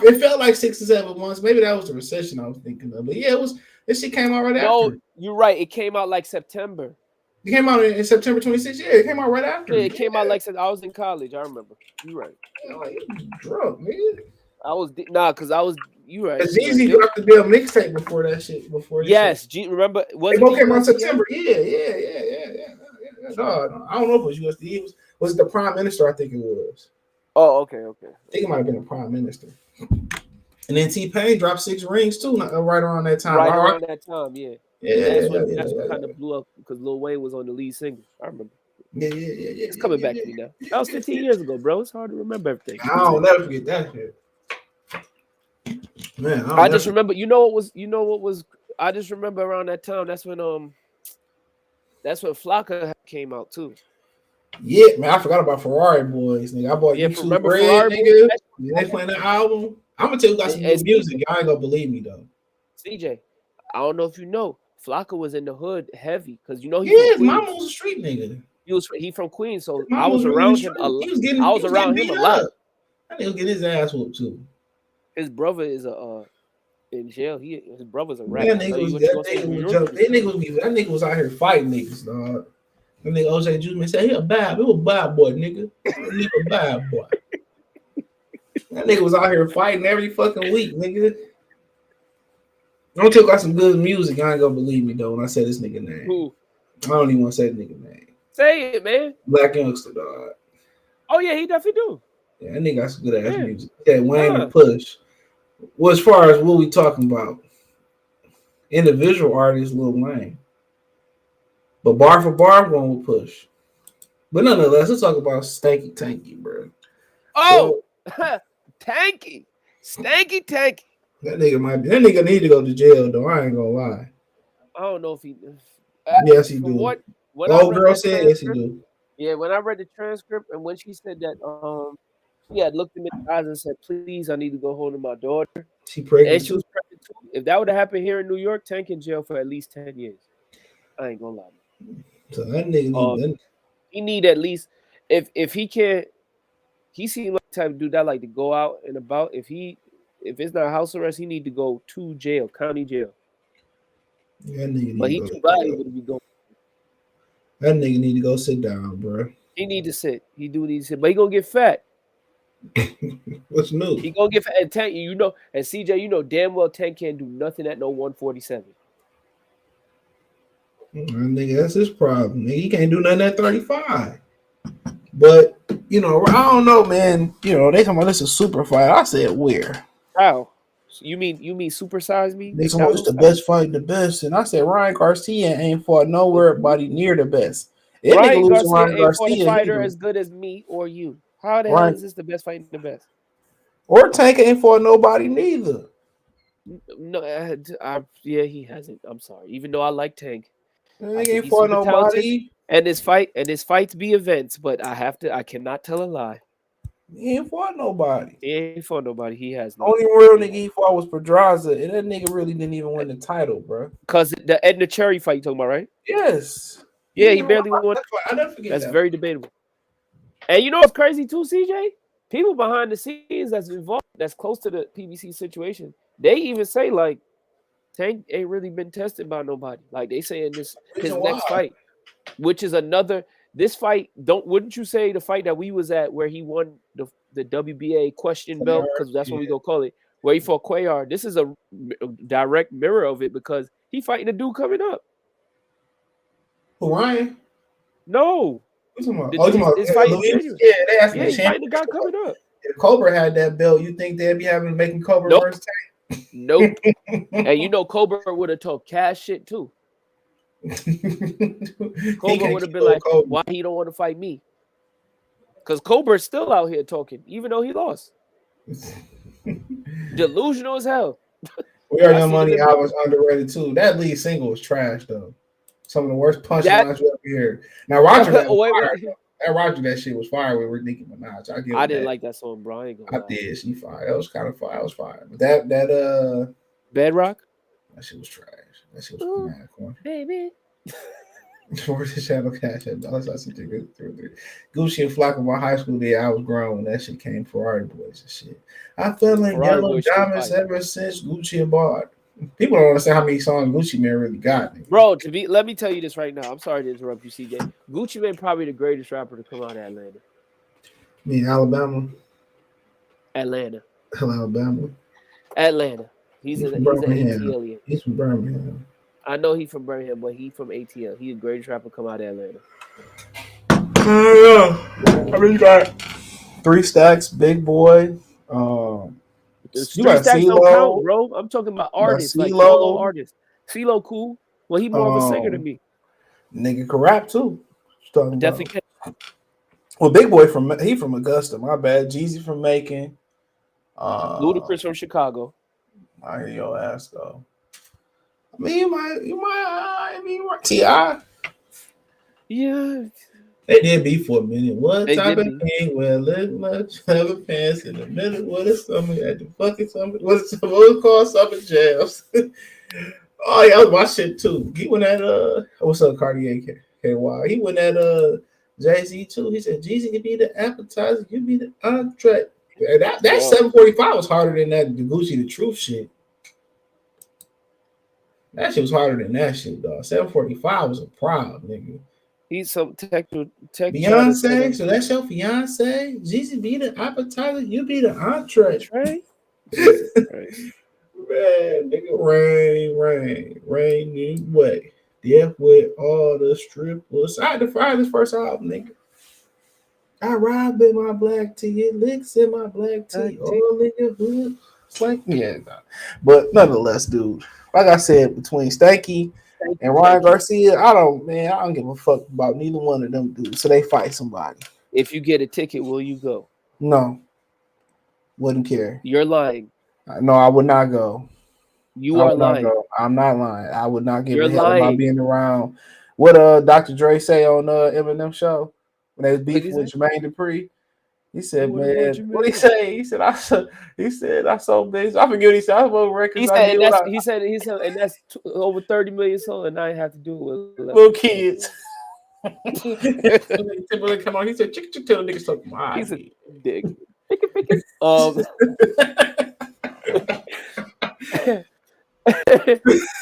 It felt like 6 to 7 months. Maybe that was the recession I was thinking of. But yeah, it was. This shit came out right after. No, you're right. It came out like September. It came out in September 26th. Yeah, it came out right after. Yeah, it came out like I was in college. I remember. You're right. Yeah, like you was drunk, man. I was because I was. You right. Jeezy dropped the damn mixtape before that shit. Yes, remember? They both came out in September. Yeah. No, I don't know if it was USD. Was it the Prime Minister? I think it was. Oh, okay. I think it might have been the Prime Minister. And then T-Pain dropped 6 rings too, right around that time. Right around that time, yeah. Yeah, that's what kind of blew up because Lil Wayne was on the lead single. I remember. Yeah. It's coming back to me now. That was 15 years ago, bro. It's hard to remember everything. I'll never forget that shit. Man, I just remember. You know what was? I just remember around that time. That's when Flocka came out too. Yeah, man, I forgot about Ferrari Boys, nigga. I bought YouTube Red, nigga. They playing the album. I'm gonna tell you guys some new music. Y'all ain't gonna believe me though. CJ, I don't know if you know, Flocka was in the hood heavy because you know his mama was a street nigga. He from Queens, so I was around him a lot. I was around him a lot. That nigga was getting his ass whooped too. His brother is in jail. His brother's a rapper. That nigga was out here fighting niggas, dog. That nigga OJ Juice said he a bad boy, nigga. Nigga a bad boy. That nigga was out here fighting every fucking week, nigga. I'm gonna talk about some good music. I ain't gonna believe me though when I say this nigga name. Who? I don't even want to say the nigga name. Say it, man. Black Youngster, dog. Oh yeah, he definitely do. Yeah, that nigga got some good ass music. Yeah, Wayne and Push. Well, as far as what we talking about, individual artist Lil Wayne. But bar for bar, I'm going with Push. But nonetheless, let's talk about Stanky Tanky, bro. Oh, Tanky. Stanky Tanky. That nigga need to go to jail, though. I ain't gonna lie. I don't know if he. Yes, he do. Old girl said yes, he do. Yeah, when I read the transcript and when she said that, she had looked him in the eyes and said, "Please, I need to go home to my daughter." She pregnant. And she was pregnant too. If that would have happened here in New York, Tank in jail for at least 10 years. I ain't gonna lie. So that nigga he need at least if he can't. He seemed like the type of dude that like to go out and about. If it's not house arrest, he need to go to jail, county jail. That nigga but he too valuable to be going. That nigga need to go sit down, bro. He need to sit. He do need to sit, but he gonna get fat. What's new? He gonna get fat. And Tank, and CJ, you know damn well Tank can't do nothing at no 147. Nigga, that's his problem. Nigga, he can't do nothing at 35. But I don't know, man. They come on, this is a super fight. I said where? How? So you mean supersize me? They come on, it's the best fight, the best. And I said Ryan Garcia ain't fought nowhere body near the best. Ryan Garcia ain't fought a fighter as good as me or you. How the hell is this the best fight and the best? Or Tank ain't fought nobody neither. No, he hasn't. I'm sorry. Even though I like Tank. He ain't fought nobody. And his fights be events, but I cannot tell a lie. He ain't fought nobody. He ain't fought nobody. He has no. Only real nigga he fought was Pedraza, and that nigga really didn't even win the title, bro. Cause the Edna Cherry fight you talking about, right? Yes. Yeah, he barely won. I never forget That's very debatable. And you know what's crazy too, CJ? People behind the scenes that's involved, that's close to the PBC situation, they even say like Tank ain't really been tested by nobody. Like they saying his next fight, which is another. This fight, wouldn't you say the fight that we was at where he won the WBA question belt, because that's what we gonna call it, where he fought Cuellar. This is a direct mirror of it because he fighting a dude coming up. Who, Ryan? No. This fight, they asked me. He's fighting the guy coming up. If Cobra had that belt, you think they'd be making Cobra versus Tank? Nope. And Cobra would have talked cash shit too. Cobra would have been like, why he don't want to fight me? Because Colbert's still out here talking, even though he lost. Delusional as hell. We Are I Young seen him Money in album underrated too. That lead single was trash though. Some of the worst punchlines you ever hear. Now Roger that was fire. wait. That Roger that shit was fire with Nicki Minaj. I give I it didn't that. like that song, bro. I ain't gonna I lie. did. She fire. That was kind of fire. That was fire. But that Bedrock? that shit was trash. That shit was mad corny. Baby. Where's the Shadow Cash at? Gucci and Flock of my high school day. I was grown when that shit came. Ferrari Boys and shit. I fell in Ferrari yellow Boys shit diamonds fire. ever since Gucci and Bart. People don't understand how many songs Gucci Mane really got. Nigga. Bro, let me tell you this right now. I'm sorry to interrupt you, CJ. Gucci Mane probably the greatest rapper to come out of Atlanta. Me in Alabama. Atlanta. Atlanta. He's an Birmingham. ATLian. He's from Birmingham. I know he's from Birmingham, but he's from ATL. He's the greatest rapper to come out of Atlanta. I really got 3 Stacks, Big Boy. You 3 got Stacks CeeLo, don't count, bro. I'm talking about artists, like solo artists. CeeLo cool. Well, he more of a singer than me. Nigga can rap too. Definitely can. Well, Big Boy from Augusta. My bad. Jeezy from Macon. Ludacris from Chicago. I hear your ass though. I mean, you might T.I. Yeah. They did beef for a minute. What They type did of thing where let much have a pants in the middle? What is something at the fucking something? What's called something jams? Oh, yeah, that was my shit too. He went at what's up, Cartier KY? He went at Jay-Z too. He said, Jeezy, you be the appetizer, you be the entree. That 745 was harder than that the Gucci the Truth shit. That shit was harder than that shit, dog. 745 was a problem, nigga. He's some tech Beyonce, so that's your fiance. Jeezy be the appetizer, you be the entree. Man, nigga, rain new way. Death with all the strippers. I had to fire this first album, nigga. I ride in my black tee, it licks in my black tee. All in your hood. It's like, yeah, but nonetheless, dude. Like I said, between Stanky and Ryan Garcia, I don't give a fuck about neither one of them dudes. So they fight somebody. If you get a ticket, will you go? No. Wouldn't care. You're lying. No, I would not go. You are lying. I'm not lying. I would not give You're a hell lying. about being around. What Dr. Dre say on Eminem show when they was beefing with Jermaine Dupri? He said, "Man, what he say?" He said, "I sold bitch." I forget what he said. I sold records. He said, and that's over 30 million sold, and I have to do it with little kids. Come on, he said, "Chick, tell the niggas something." He said, "Dick."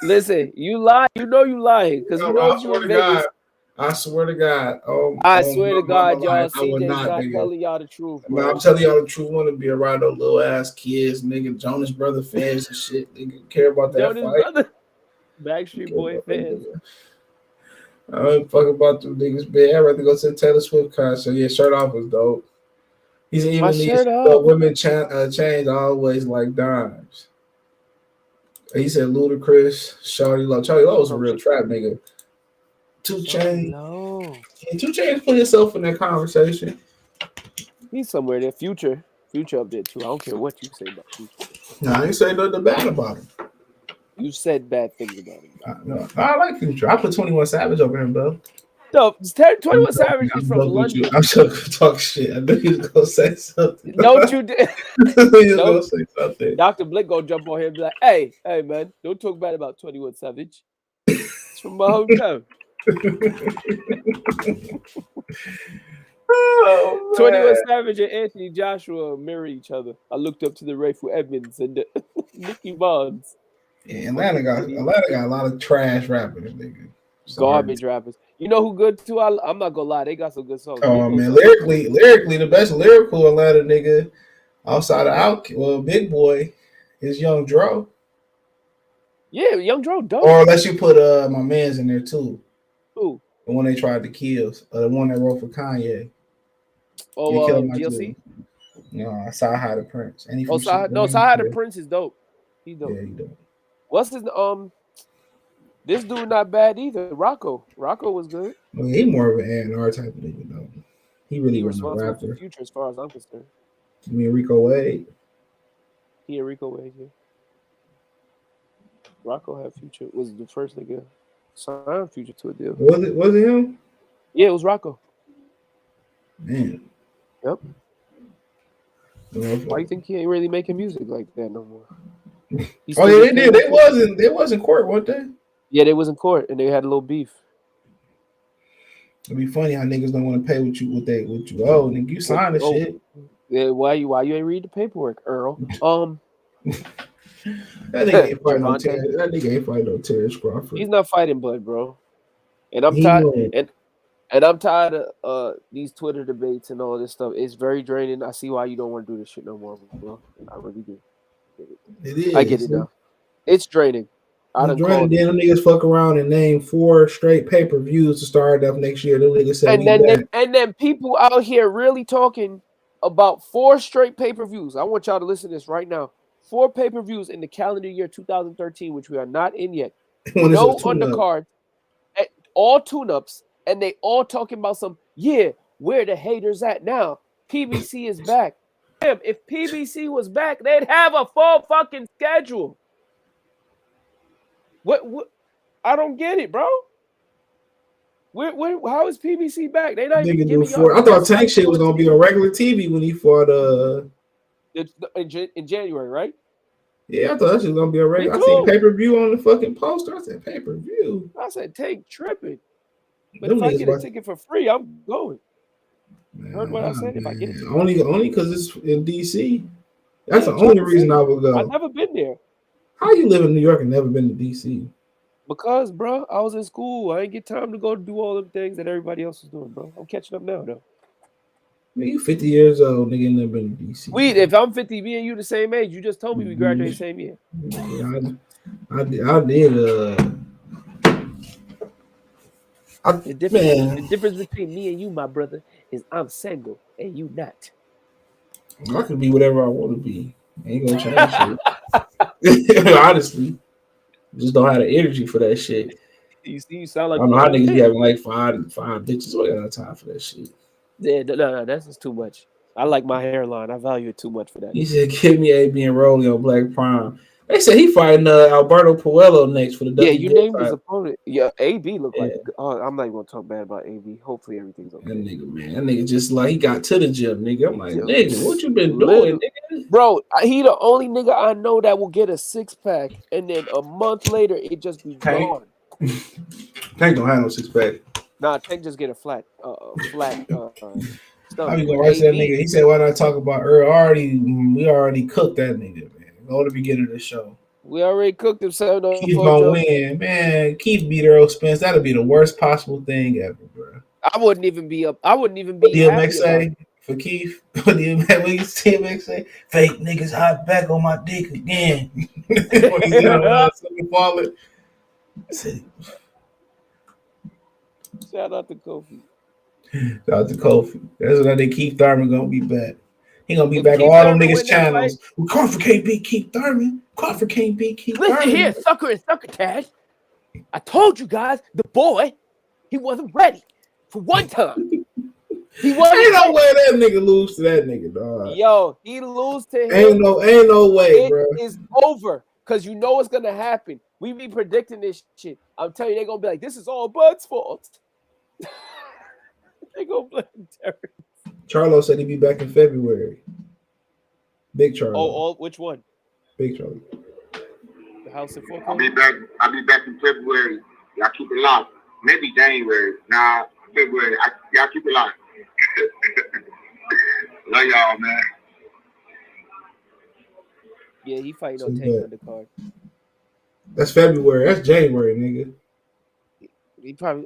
Listen, you lie. You know you lying because you know you in Vegas. I swear to God. I swear to God, y'all. CJ's not telling y'all the truth. Man, I'm telling y'all the truth. Want to be around those little ass kids, nigga. Jonas Brother fans and shit. Nigga care about that Jonas fight. Brother. Backstreet Boy fans. I don't fuck about them niggas, man. I'd rather go to the Taylor Swift concert. Yeah, shirt off was dope. He's even these women change always like dimes. He said Ludacris, Charlie Lowe. Charlie Lowe was a real trap nigga. 2 Chainz. No. Yeah, 2 Chainz put himself in that conversation. He's somewhere there. Future up there too. I don't care what you say about Future. No, I ain't say nothing bad about him. You said bad things about him. No, I like Future. I put 21 Savage over him, bro. No, 21 Savage is from London. I'm sure talk shit. I knew he was gonna say something. Don't you dare. Gonna say something. Dr. Blick gonna jump on him and be like, hey, man, don't talk bad about 21 Savage. It's from my hometown. 21 Savage and Anthony Joshua mirror each other. I looked up to the Rayful Edmonds and Nicky Bonds. Yeah, Atlanta got a lot of trash rappers, nigga. Garbage rappers. You know who good too? I'm not gonna lie, they got some good songs. Oh man, lyrically, the best lyrical Atlanta nigga outside of Big Boy is Young Dro. Yeah, Young Dro dope. Or unless you put my man's in there too. Who? The one they tried to kill, the one that wrote for Kanye. Oh, GLC. No, Sahai the Prince. Sahai the Prince is dope. He dope. Yeah, he dope. What's his This dude not bad either. Rocco was good. Well, he more of an A&R type of nigga though. He really He wasn't a responsible for rapper. Future as far as I'm concerned. You mean Rico Wade? He and Rico Wade, yeah. Rocco had Future. Was the first nigga signed Future to a deal. Was it him? Yeah, it was Rocco. Man. Yep. Why you think he ain't really making music like that no more? Oh yeah, they did. They wasn't court, weren't they? Yeah, they was in court and they had a little beef. It'd be funny how niggas don't want to pay what you owe. Nigga, you signed the shit. Yeah, why you ain't read the paperwork, Earl? That nigga ain't fighting no Terrence. That nigga ain't fighting no Terrence Crawford. He's not fighting blood, bro. And I'm tired. And I'm tired of these Twitter debates and all this stuff. It's very draining. I see why you don't want to do this shit no more, bro. I really do. It is. I get it now. It's draining. It's draining. Then them niggas fuck around and name 4 straight pay-per-views to start up next year. Them niggas said and then people out here really talking about 4 straight pay-per-views. I want y'all to listen to this right now. 4 pay-per-views in the calendar year 2013, which we are not in yet. No undercard. All tune-ups. And they all talking about where the haters at now? PBC is back. Damn, if PBC was back, they'd have a full fucking schedule. What? I don't get it, bro. How is PBC back? They not even giving y'all. I thought Tank shit was gonna be on regular TV when he fought in January, right? Yeah, I thought that shit was gonna be on regular. I seen pay-per-view on the fucking poster. I said pay-per-view. I said Tank tripping. But if I get a ticket for free, I'm going. Man, heard what I said? If I get it, only because it's in DC. That's the only reason I would go. I've never been there. How you live in New York and never been to DC? Because, bro, I was in school. I ain't get time to go do all the things that everybody else is doing, bro. I'm catching up now, though. Man, you 50 years old, nigga, never been to DC. If I'm 50, me and you the same age. You just told me we graduated the same year. Yeah, I did. The difference between me and you, my brother, is I'm single and you not. I can be whatever I want to be. I ain't gonna change shit. Honestly, just don't have the energy for that shit. You sound like I don't know how niggas be having like five bitches. I got no time for that shit. Yeah, no, that's just too much. I like my hairline. I value it too much for that. He said, "Give me AB and Rolly on Black Prime." They said he fighting Alberto Puello next for the WBA. Yeah, you named his opponent. Yeah, AB looked like. Oh, I'm not even gonna talk bad about AB. Hopefully everything's okay. That nigga just like he got to the gym, nigga. I'm like, nigga, what you been doing, nigga? Bro, he the only nigga I know that will get a 6-pack and then a month later it just be gone. Tank don't have no 6-pack. Nah, Tank just get a flat stuff. How you gonna write that nigga? He said, "Why not talk about Earl? We already cooked that nigga, man. Go to the beginning of the show. We already cooked him 7-0. Keith gonna win, man. Keith beat Errol Spence. That'll be the worst possible thing ever, bro. I wouldn't even be up. I wouldn't even be. DMX say for Keith? When you DMX say, "Fake niggas hot back on my dick again." When he's falling. Shout out to Kofi. Shout out to Kofi. That's what I think Keith Thurman gonna be back. He gonna be back on all them niggas' channels. Crawford can't beat Keith Thurman. Crawford can't beat Keith Thurman. Listen here, sucker and succotash. I told you guys, the boy, he wasn't ready for one time. He wasn't. Ain't no way that nigga lose to that nigga, dog. Yo, he lose to him. Ain't no way, bro. It is over because you know what's gonna happen. We be predicting this shit. I'm telling you, they're gonna be like, this is all Bud's fault. They gonna blame Terrence. Charlo said he'd be back in February. Big Charlo. Oh, which one? Big Charlo. The house in Fort I'll be back in February. Y'all keep it locked. Maybe January. Nah, February. Y'all keep it locked. Love y'all, man. Yeah, he fighting on Tank undercard. That's February. That's January, nigga.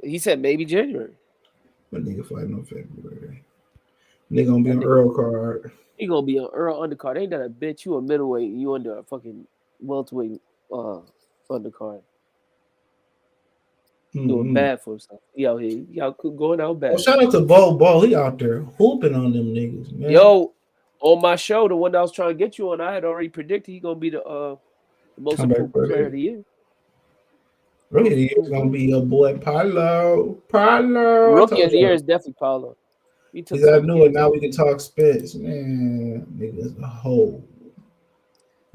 He said maybe January. But nigga fighting on February. Nigga gonna be on Earl card. He gonna be on Earl undercard. Ain't that a bitch? You a middleweight. You under a fucking welterweight undercard. Doing bad for himself. He out here. Y'all going out bad. Well, shout out to Ball. He out there hooping on them niggas, man. Yo, on my show, the one that I was trying to get you on, I had already predicted he gonna be the most improved player of the year. Rookie of the year is gonna be your boy Paulo. Rookie of the year is definitely Paulo. He took Because I some knew it. kids. Now we can talk Spence. Man, nigga's a hoe.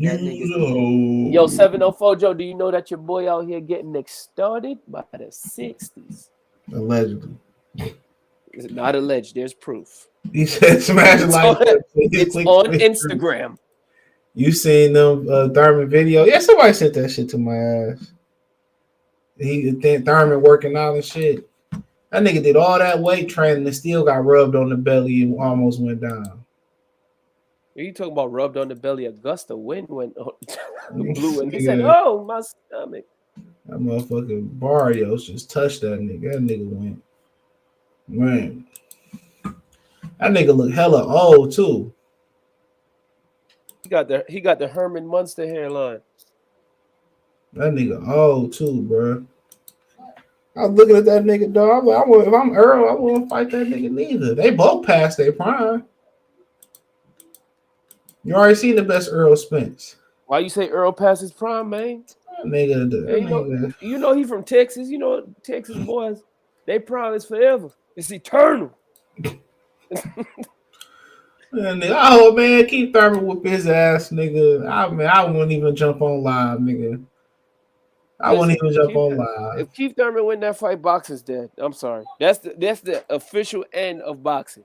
That You's nigga. a hoe. Yo, 704 Joe, do you know that your boy out here getting extorted by the 60s? Allegedly. It's not alleged. There's proof. He said smash It's like on, that. it's on Instagram. You seen them Thurman video? Yeah, somebody sent that shit to my ass. Thurman working out and shit. That nigga did all that weight training and still got rubbed on the belly and almost went down. You talking about rubbed on the belly? A gust of wind went blew, and he Nigga, said, "Oh, my stomach." that motherfucking Barrios just touched that nigga. That nigga went, man. That nigga look hella old too. He got the Herman Munster hairline. That nigga old too, bro. I was looking at that nigga, dog. If I'm Earl, I wouldn't fight that nigga neither. They both passed their prime. You already seen the best Errol Spence. Why you say Earl past his prime, man? That nigga, You know he from Texas. You know Texas boys. They prime is forever. It's eternal. Oh man, Keith Thurman whoop his ass, nigga. I wouldn't even jump on live, nigga. I wouldn't even jump on live. If Keith Thurman win that fight, boxing's dead. I'm sorry. That's the official end of boxing.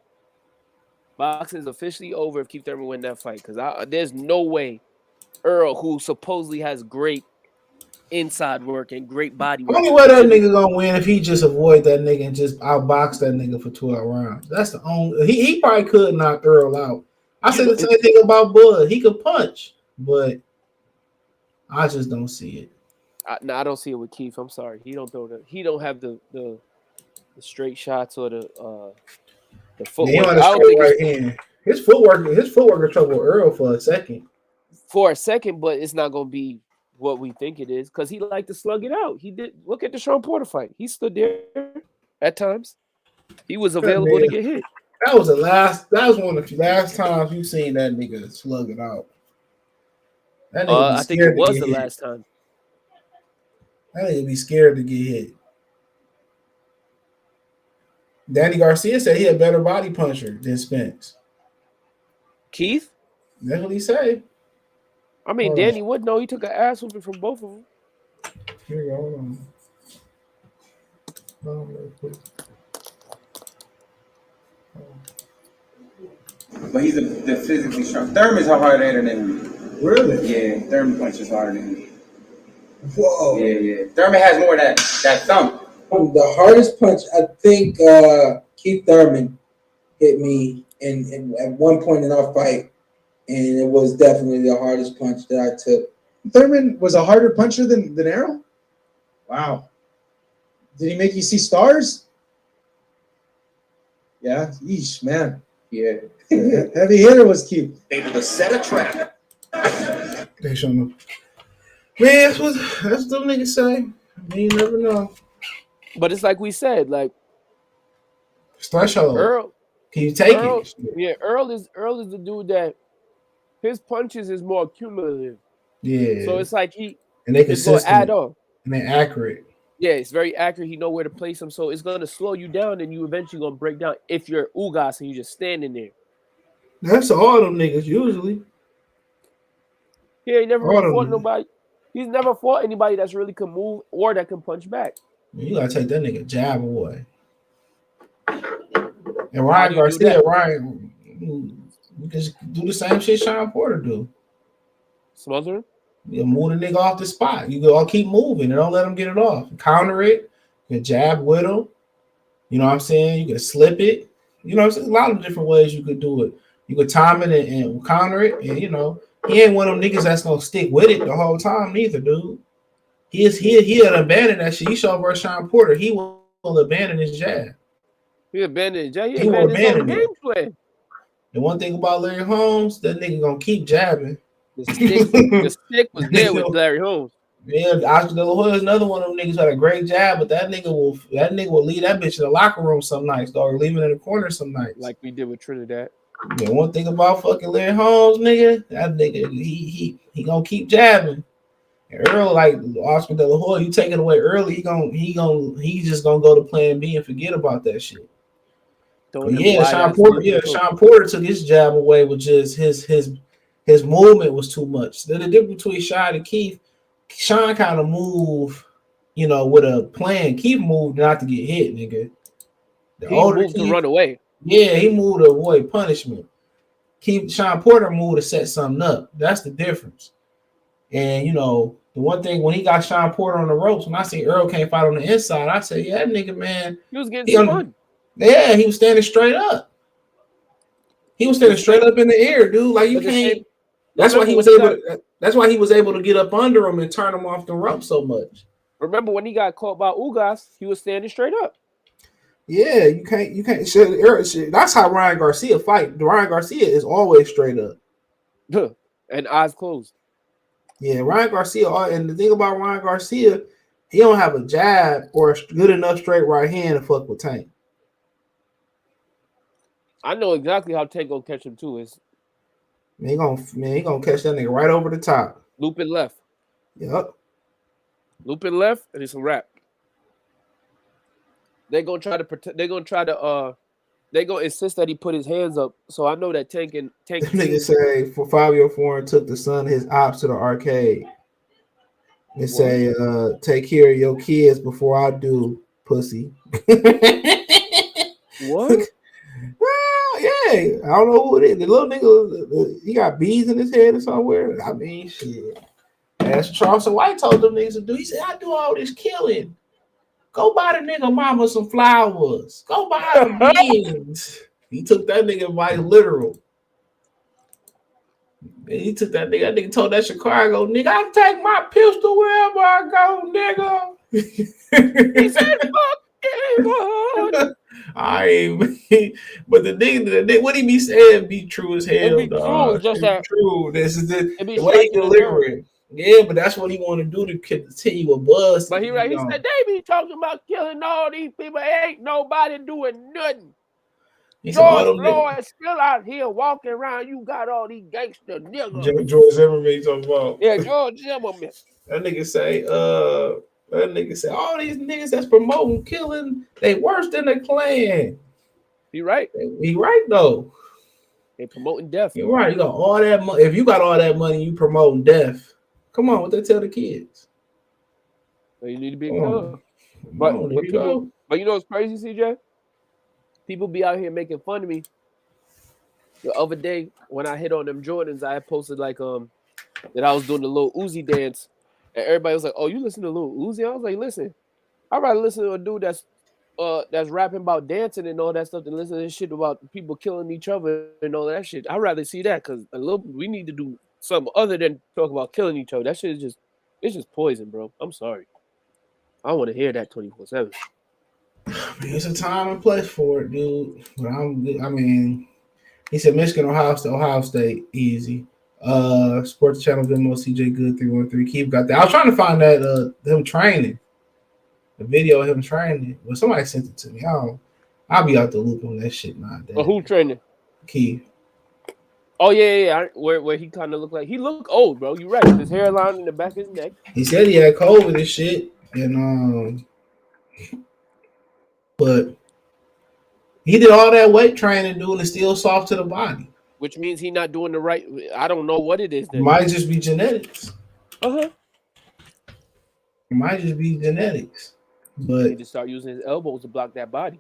Boxing is officially over if Keith Thurman win that fight, because there's no way Earl, who supposedly has great inside work and great body work. Only way that nigga gonna win if he just avoid that nigga and just outbox that nigga for 12 rounds. That's the only. He probably could knock Earl out. I said the same thing about Bud. He could punch, but I just don't see it. I don't see it with Keith. I'm sorry. He don't have the straight shots or the footwork. I don't think right hand. His footwork is trouble Earl for a second. But it's not gonna be what we think it is, because he liked to slug it out. He did. Look at the Sean Porter fight. He stood there at times. He was available to get hit. That was one of the last times you seen that nigga slug it out. That nigga I think it was the last time. That nigga be scared to get hit. Danny Garcia said he a better body puncher than Spence. Keith? That's what he said. I mean, Danny would know. He took an ass whooping from both of them. Here you go. Hold on real quick. But he's the physically strong. Thurman's a harder hitter than him. Really? Yeah, Thurman punches harder than him. Whoa. Yeah. Thurman has more of that thump. The hardest punch, I think Keith Thurman hit me in at one point in our fight, and it was definitely the hardest punch that I took. Thurman was a harder puncher than Errol? Wow. Did he make you see stars? Yeah, yeesh, man. Yeah. Heavy hitter was Keith. Able to set a trap. They show me. Man, that's what them niggas say. I mean, you never know. But it's like we said, like threshold. Earl, can you take it? Yeah, Earl is the dude that his punches is more cumulative. Yeah. So it's like and they consistent. Add on. And they're accurate. Yeah, it's very accurate. He know where to place them, so it's gonna slow you down, and you eventually gonna break down if you're Ugas and you just standing there. That's all them niggas usually. Yeah, he never really fought nobody. He's never fought anybody that's really can move or that can punch back. You gotta take that nigga jab away. And Ryan Garcia, you just do the same shit Sean Porter do. Smother him? You move the nigga off the spot. You go, I'll keep moving and don't let him get it off. Counter it. You can jab with him. You know what I'm saying? You can slip it. You know, there's a lot of different ways you could do it. You could time it and counter it. And, you know, he ain't one of them niggas that's going to stick with it the whole time neither, dude. He'll abandon that shit. He showed versus Sean Porter. He will abandon his jab. He abandoned his jab. He will abandon his game plan. The one thing about Larry Holmes, that nigga going to keep jabbing. The stick was there with Larry Holmes. Yeah, Oscar De La Hoya is another one of them niggas who had a great jab, but that nigga will leave that bitch in the locker room some nights, dog, or leave it in the corner some nights. Like we did with Trinidad. Yeah, one thing about fucking Larry Holmes, nigga, that nigga, he gonna keep jabbing. And Earl, like Oscar De La Hoya, you take it away early, he just gonna go to plan B and forget about that shit. Throwing them Yeah, wide Sean ass Porter. loops Yeah, and Sean Porter took his jab away with just his movement was too much. The difference between Sean and Keith, Sean kind of moved, with a plan. Keith moved not to get hit, nigga. The he older moved to Keith, run away. yeah, he moved to avoid punishment. Sean Porter moved to set something up. That's the difference. And the one thing when he got Sean Porter on the ropes, when I see Earl can't fight on the inside, I said, yeah, that nigga, man, He was getting spun. yeah, he was standing straight up. He was standing straight up in the air, dude. Like you can't. That's why he was able. That's why he was able to get up under him and turn him off the rope so much. Remember when he got caught by Ugas, he was standing straight up. Yeah, you can't. That's how Ryan Garcia fight. Ryan Garcia is always straight up and eyes closed. Yeah, Ryan Garcia. And the thing about Ryan Garcia, he don't have a jab or a good enough straight right hand to fuck with Tank. I know exactly how Tank gonna catch him too. He gonna catch that nigga right over the top. Looping left. Yep. Looping left, and it's a wrap. They're gonna try to protect. They're gonna insist that he put his hands up. So I know that Tank. Nigga say for Fabio Foreign took the son his ops to the arcade. They say, take care of your kids before I do, pussy. What? Well, yeah, I don't know who it is. The little nigga, he got bees in his head or somewhere. I mean, shit. That's what Charleston White told them niggas to do. He said, I do all this killing. Go buy the nigga mama some flowers. Go buy some beans. He took that nigga advice literal. And he took that nigga told that Chicago nigga, I take my pistol wherever I go, nigga. He said, fuck everyone. But the nigga, what he be saying be true as hell. It be true, just that true. This is the way he deliver it. Yeah, but that's what he want to do to continue a buzz. But he said they be talking about killing all these people. Ain't nobody doing nothing. George Floyd is still out here walking around. You got all these gangster niggas. George Zimmerman talking about. Yeah, George Zimmerman. That nigga say, all these niggas that's promoting killing, they worse than the Klan. He right. He right though. They promoting death. You're right. You got all that money. If you got all that money, you promoting death. Come on, what they tell the kids? So you need to be a killer. But you know what's crazy, CJ? People be out here making fun of me. The other day when I hit on them Jordans, I had posted like that I was doing the Lil Uzi dance, and everybody was like, "Oh, you listen to Lil Uzi?" I was like, "Listen, I'd rather listen to a dude that's rapping about dancing and all that stuff than listen to this shit about people killing each other and all that shit. I'd rather see that because we need to do something other than talk about killing each other. That shit is just poison, bro. I'm sorry. I don't want to hear that 24/7. It's a time and place for it, dude. But he said Michigan, Ohio State, easy. Sports Channel, Venmo, CJ Good 313. Keith got that. I was trying to find that him training, the video of him training. Well, somebody sent it to me. I'll be out the loop on that shit nowadays. But who training? Keith. Oh yeah. Where he kind of looked like he looked old, bro. You right. His hairline in the back of his neck. He said he had COVID and shit, and but he did all that weight training, dude, and still soft to the body. Which means he not doing the right. I don't know what it is. It might just be genetics. It might just be genetics. But he need to start using his elbows to block that body.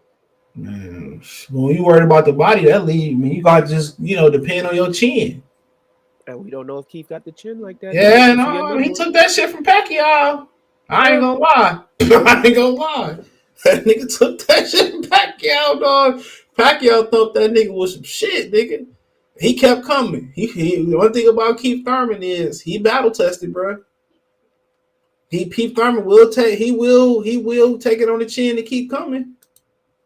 Man, when you worried about the body, that leave. I mean, you gotta just depend on your chin. And we don't know if Keith got the chin like that. Yeah, no, he took that shit from Pacquiao. I ain't gonna lie. That nigga took that shit from Pacquiao, dog. Pacquiao thought that nigga was some shit, nigga. He kept coming. He one thing about Keith Thurman is he battle tested, bro. Keith Thurman will take it on the chin to keep coming.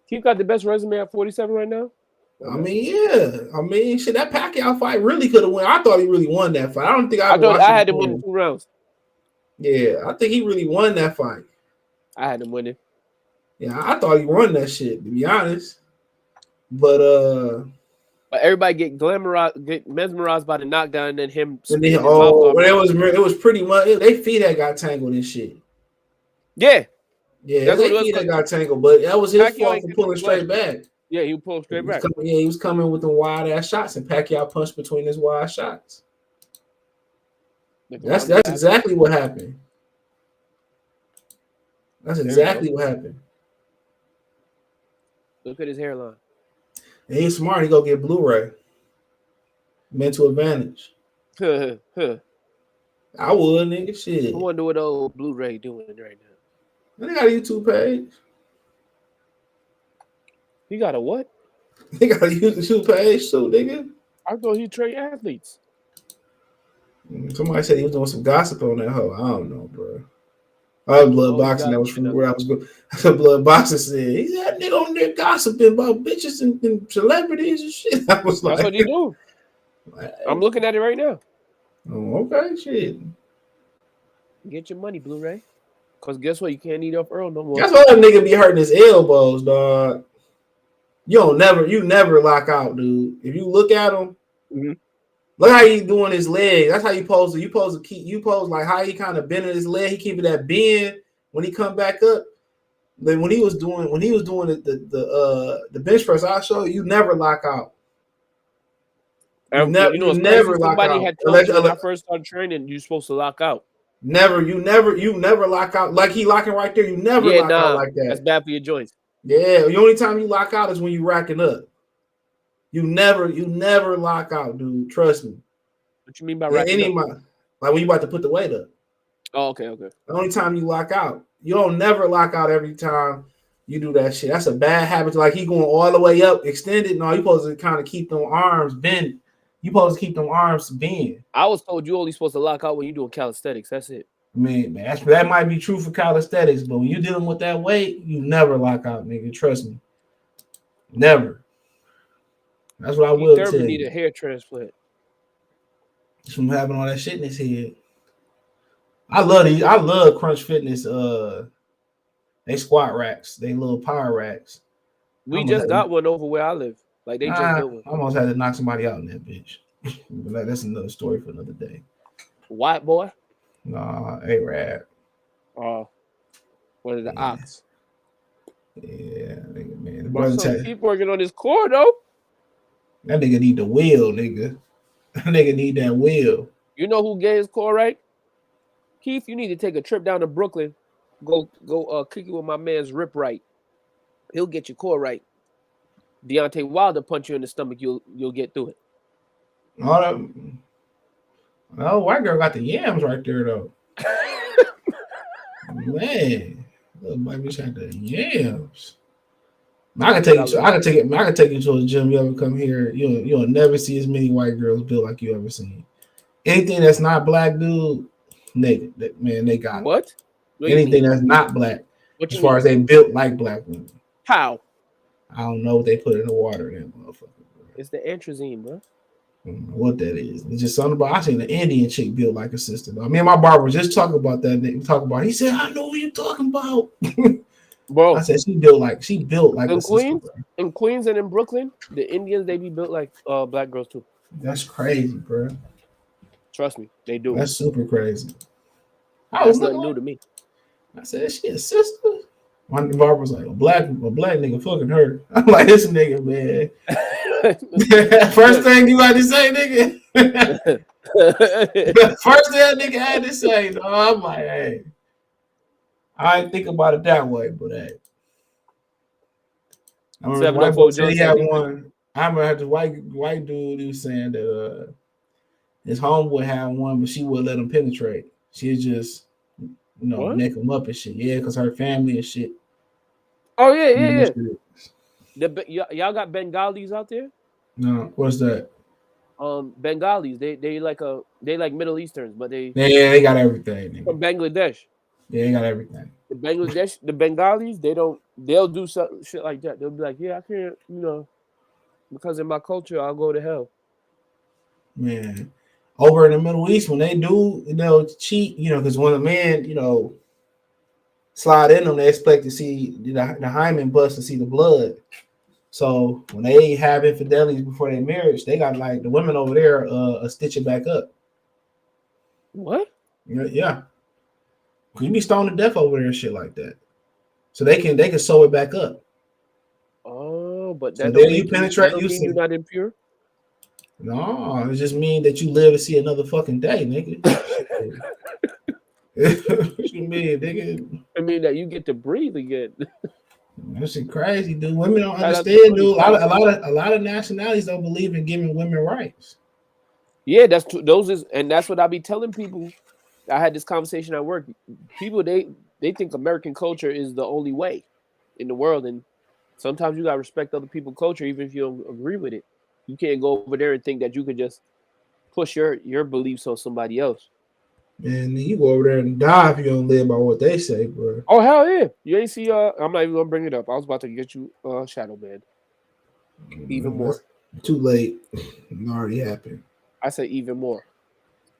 Keith got the best resume at 47 right now. I mean, yeah. Shit, that Pacquiao fight really could have won. I thought he really won that fight. I don't think I had him win 2 rounds. Yeah, I think he really won that fight. I had him winning. Yeah, I thought he won that shit, to be honest. But everybody get mesmerized by the knockdown, and then him. And then, it was pretty much they feet that got tangled and shit. Yeah, that's what it was. That got tangled, but that was his fault for pulling straight back. Yeah, he pulled straight back. He was coming with the wide ass shots, and Pacquiao punched between his wide shots. That's exactly what happened. That's exactly what happened. Look at his hairline. And he's smart. He go get Blu-ray. Mental advantage. I I would, nigga. Shit. wonder what old Blu-ray doing right now. They got a YouTube page. He got a what? They got a YouTube page too, nigga. I thought he trained athletes. Somebody said he was doing some gossip on that hoe. I don't know, bro. I was blood boxing. That was from where I was going. Blood boxing said he's that nigga on there gossiping about bitches and celebrities and shit. I was like, that's what he do. I'm looking at it right now. Oh, okay, shit. Get your money, Blu-ray. Cause guess what? You can't eat off Earl no more. That's why that nigga be hurting his elbows, dog. You never lock out, dude. If you look at him, look how he doing his leg. That's how you pose like how he kind of bending his leg. He keeping that bend when he come back up. Then when he was doing the bench press, I'll show you never lock out. You never lock out. Somebody had told me when I first started training, you're supposed to lock out. You never lock out like he locking right there. You never lock out like that. That's bad for your joints. Yeah, the only time you lock out is when you racking up. You never lock out, dude. Trust me. What you mean by racking up? Like when you about to put the weight up. Oh, okay. The only time you lock out. You don't never lock out every time you do that shit. That's a bad habit. Like he going all the way up, extended. No, you supposed to kind of keep them arms bent. You supposed to keep them arms bent. I was told you only supposed to lock out when you're doing calisthenics. That's it. Man, that might be true for calisthenics, but when you're dealing with that weight, you never lock out, nigga. Trust me. Never. That's what I will tell you. Need a hair transplant. It's from having all that shit in his head. I love Crunch Fitness. They squat racks. They little power racks. We just got one over where I live. Like they just built one. I almost had to knock somebody out in that bitch. But that's another story for another day. White boy? Nah, A-Rab. What is the ox? Yeah, nigga, man. But keep working on his core though. That nigga need the wheel, nigga. That nigga need that wheel. You know who gave his core right? Keith, you need to take a trip down to Brooklyn. Go kick it with my man's Rip Right. He'll get your core right. Deontay Wilder punch you in the stomach, you'll get through it. Oh, white girl got the yams right there though. Man, little white bitch had the yams. I can take you to a gym. You ever come here, you'll never see as many white girls built like you ever seen. Anything that's not black, dude, nigga, man, they got what? Anything that's not black, as far as they built like black women. How? I don't know what they put in the water, that motherfucker. Bro. It's the antrazine, bro. I don't know what that is. It's just something about. I seen an Indian chick built like a sister. Though. Me and my barber just talking about that. He said, "I know what you're talking about." Bro, I said she built like in a Queens, sister, in Queens and in Brooklyn, the Indians they be built like black girls too. That's crazy, bro. Trust me, they do. That's super crazy. That's nothing new to me. I said, "She a sister." My barber was like, a black nigga fucking her. I'm like, this nigga, man. First thing you had to say, nigga. First thing that nigga had to say, no, I'm like, hey. I didn't think about it that way, but hey. I remember he had one. I remember the white dude who was saying that his homeboy had one, but she wouldn't let him penetrate. She'd just neck him up and shit. Yeah, because her family and shit. Oh, yeah. Y'all got Bengalis out there? No, what's that? Bengalis. They like Middle Easterns, but they got everything. Nigga. From Bangladesh. Yeah, they got everything. The Bengalis, they'll do shit like that. They'll be like, yeah, I can't, because in my culture, I'll go to hell. Man. Over in the Middle East, when they do, cheat, because when a man, slide in them, they expect to see the hymen bust to see the blood. So when they have infidelities before their marriage, they got like the women over there stitch it back up. What? Yeah. You be stoned to death over there and shit like that. So they can sew it back up. Oh. No, but So that then don't you make penetrate. that don't mean you're not impure. No, it just mean that you live to see another fucking day, nigga. What you mean, nigga? I mean that you get to breathe again. That shit crazy, dude. Women don't Shout out to understand, Cody dude. Price. A lot of nationalities don't believe in giving women rights. Yeah, that's what I be telling people. I had this conversation at work. People they think American culture is the only way in the world, and sometimes you gotta respect other people's culture, even if you don't agree with it. You can't go over there and think that you could just push your beliefs on somebody else. Man, you go over there and die if you don't live by what they say, bro. Oh hell yeah! You ain't see. I'm not even gonna bring it up. I was about to get you Shadow Man. Even more. Too late. It already happened. I say even more.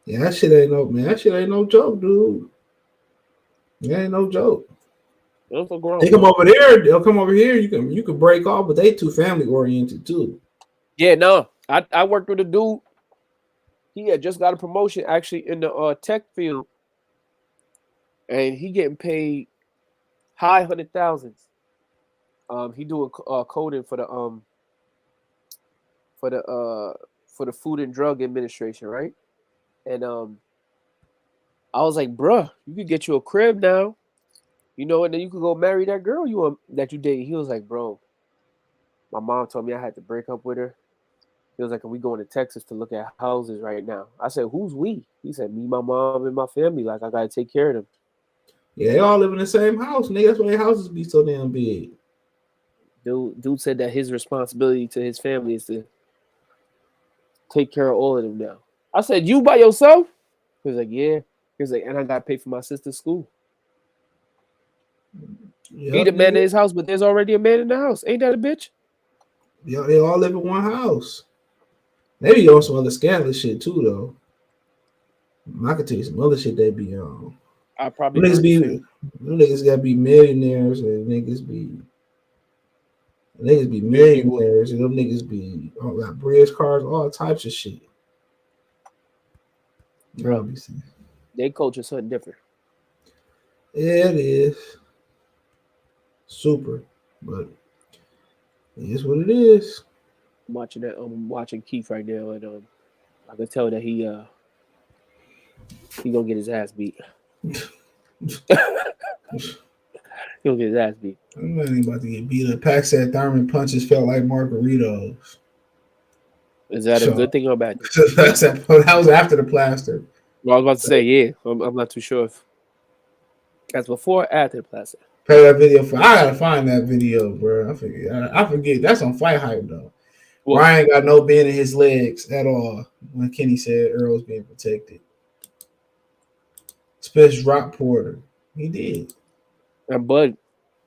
Yeah, that shit ain't no joke, dude. It ain't no joke. Those are grown. They come over there, they'll come over here. You can break off, but they too family oriented too. Yeah, no. I worked with a dude. He had just got a promotion actually in the tech field, and he getting paid high 100,000s. He doing coding for the Food and Drug Administration, right? And I was like, bruh, you could get you a crib now, and then you could go marry that girl that you date. He was like, bro, my mom told me I had to break up with her. He was like, are we going to Texas to look at houses right now? I said, who's we? He said, me, my mom, and my family. Like, I got to take care of them. Yeah, they all live in the same house, nigga. That's why their houses be so damn big. Dude said that his responsibility to his family is to take care of all of them now. I said, you by yourself? He was like, yeah. He was like, and I got to pay for my sister's school. Yep, He the man in his house, but there's already a man in the house. Ain't that a bitch? Yeah, they all live in one house. Maybe on some other scandalous shit too, though. I could tell you some other shit they be on. I probably niggas gotta be millionaires, and niggas be millionaires, and them niggas be got bridge cars, all types of shit. Bro, they culture something different. Yeah, it is. Super, but it is what it is. I'm watching Keith right now, and I can tell that he gonna get his ass beat. He gonna get his ass beat. I'm not even about to get beat up. Pac said Thurman punches felt like margaritas. Is that a good thing or a bad thing? That was after the plaster. Well, I was about to say, yeah. I'm not too sure if that's before or after the plaster. Play that video I gotta find that video, bro. I forget. That's on Fight Hype though. Well, Ryan got no bend in his legs at all when Kenny said Earl was being protected. Spence Rock Porter. He did. And Bud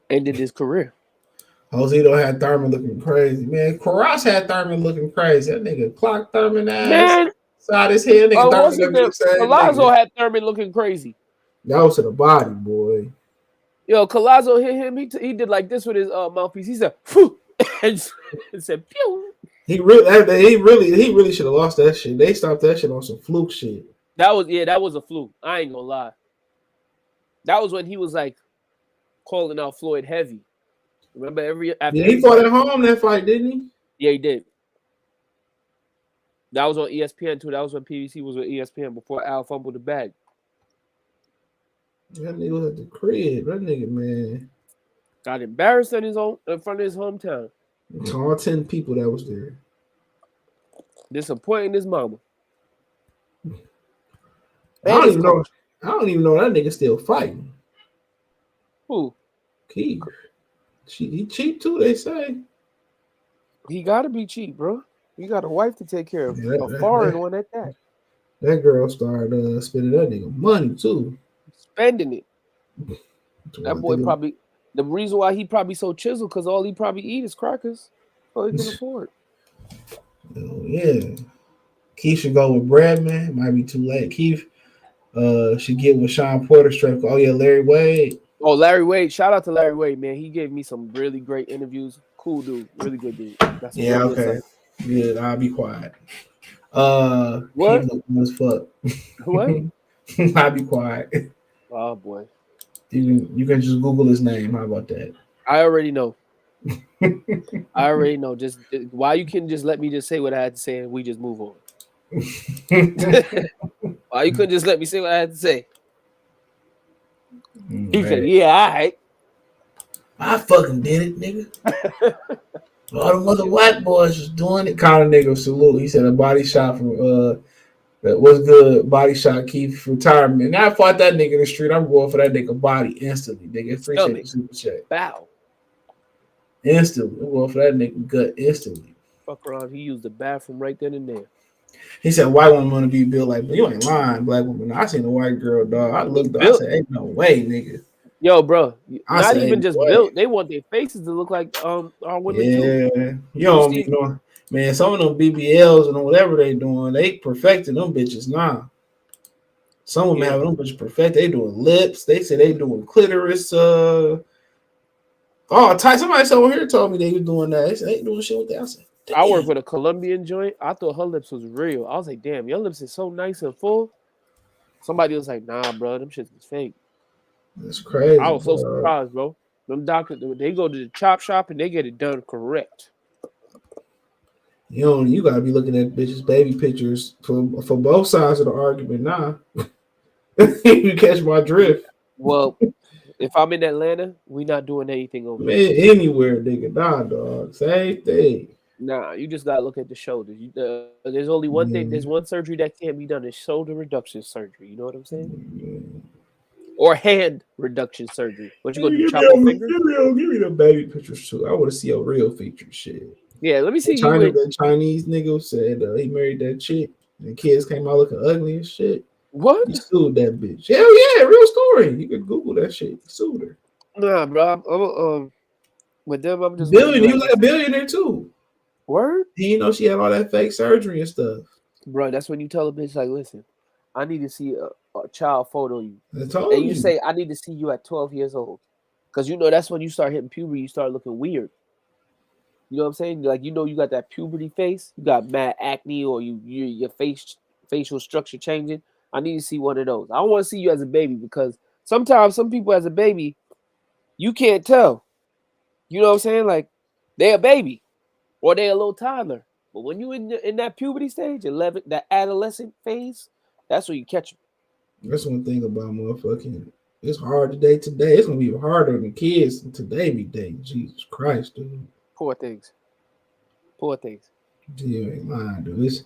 ended his career. Josito had Thurman looking crazy. Man, Karras had Thurman looking crazy. That nigga clocked Thurman ass. Man. Side his head. Collazo had Thurman looking crazy. That was to the body, boy. Yo, Collazo hit him. He did like this with his mouthpiece. He said, "Phew," and said, "Pew." He really should have lost that shit. They stopped that shit on some fluke shit. That was a fluke. I ain't gonna lie. That was when he was like calling out Floyd heavy. Remember he fought at home that fight, didn't he? Yeah, he did. That was on ESPN too. That was when PBC was with ESPN before Al fumbled the bag. That nigga was at the crib. That nigga, man, got embarrassed in front of his hometown. All 10 people that was there. Disappointing his mama. I don't even know that nigga still fighting. Who? Keith. He cheap too, they say. He gotta be cheap, bro. You got a wife to take care of. A foreign one at that. That girl started spending that nigga money too. Spending it. That boy probably the reason why he probably so chiseled because all he probably eat is crackers. All he can afford. Oh yeah. Keith should go with Bradman. It might be too late. Keith should get with Sean Porter straight. Oh yeah, Larry Wade. Oh, Larry Wade. Shout out to Larry Wade, man. He gave me some really great interviews. Cool dude. Really good dude. That's okay. Good. I'll be quiet. What? Keith was fuck. What? I'll be quiet. Oh boy. You can just Google his name. How about that? I already know. I already know. Just why you couldn't just let me just say what I had to say and we just move on. Why you couldn't just let me say what I had to say? He said, "Yeah, all right." I fucking did it, nigga. All the mother white boys was doing it. Kind of nigga salute. He said a body shot from that was good. Body shot Keith retirement. And I fought that nigga in the street. I'm going for that nigga body instantly, nigga. Appreciate the super chat. Bow. Instantly. I'm going for that nigga gut instantly. Fuck around. He used the bathroom right then and there. He said white woman want to be built like, but you ain't lying, black woman. I seen a white girl, dog. I looked up, I said, ain't no way, nigga. Yo, bro, not even just way. built. They want their faces to look like our women too. Yeah, you don't be knowing, man. Some of them BBLs and whatever they doing, they perfecting them bitches now. Some of them have them bitches perfect. They doing lips. They say they doing clitoris. Oh, somebody over here told me they was doing that. They said they ain't doing shit with that. I said, I work with a Colombian joint. I thought her lips was real. I was like, damn, your lips is so nice and full. Somebody was like, nah, bro, them shits is fake. That's crazy. I was so surprised, bro. Them doctors, they go to the chop shop and they get it done correct. You gotta be looking at bitches' baby pictures for both sides of the argument now. You catch my drift. Well, if I'm in Atlanta, we not doing anything over there. Man, anywhere, nigga. Nah, dog. Same thing. Nah, you just gotta look at the shoulders. There's only one thing. There's one surgery that can't be done. Is shoulder reduction surgery. You know what I'm saying? Or hand reduction surgery. What you gonna do? Chop your finger? Give me the baby pictures too. I want to see your real features, shit. Yeah, let me see. The Chinese nigga said he married that chick. And kids came out looking ugly and shit. What? He sued that bitch. Hell yeah, real story. You can Google that shit. He sued her. Nah, bro. With them, I'm just he was like a billionaire too. Word? He she had all that fake surgery and stuff. Bro, that's when you tell a bitch like, listen, I need to see a child photo of you. And you say, I need to see you at 12 years old. Because that's when you start hitting puberty, you start looking weird. You know what I'm saying? Like, you got that puberty face, you got mad acne, or your facial structure changing. I need to see one of those. I don't want to see you as a baby because sometimes some people as a baby, you can't tell. You know what I'm saying? Like, they're a baby or they're a little toddler. But when you in that puberty stage, 11, that adolescent phase, that's where you catch them. That's one thing about motherfucking. It's hard today. It's gonna be harder than kids today be dating. Jesus Christ, dude. Poor things. Yeah, ain't lying, dude.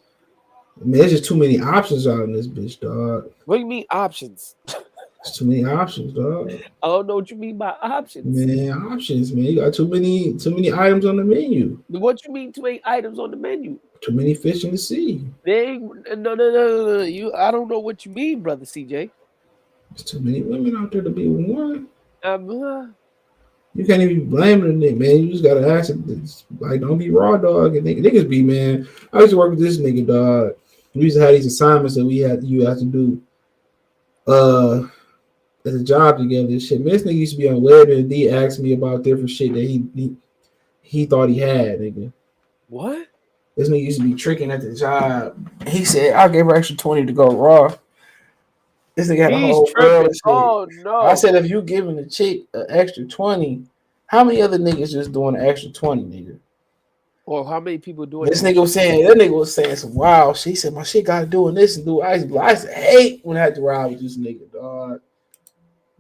There's just too many options out in this bitch, dog. What do you mean options? There's too many options, dog. I don't know what you mean by options. Man, options, man. You got too many items on the menu. What you mean too many items on the menu? Too many fish in the sea. No. I don't know what you mean, brother CJ. There's too many women out there to be one. You can't even be blaming the nigga, man. You just gotta ask him, like, don't be raw, dog. And niggas be, man. I used to work with this nigga, dog. We used to have these assignments that you have to do as a job together and shit. Man, this nigga used to be on web and D asked me about different shit that he thought he had, nigga. What? This nigga used to be tricking at the job. He said, I'll give her extra 20 to go raw. This nigga had a whole world of shit. Oh, no. I said, if you giving the chick an extra 20, how many other niggas just doing an extra 20, nigga? Or how many people doing this? That nigga was saying some wild shit. He said, my shit got doing this and do I hate when I had to ride with this nigga, dog.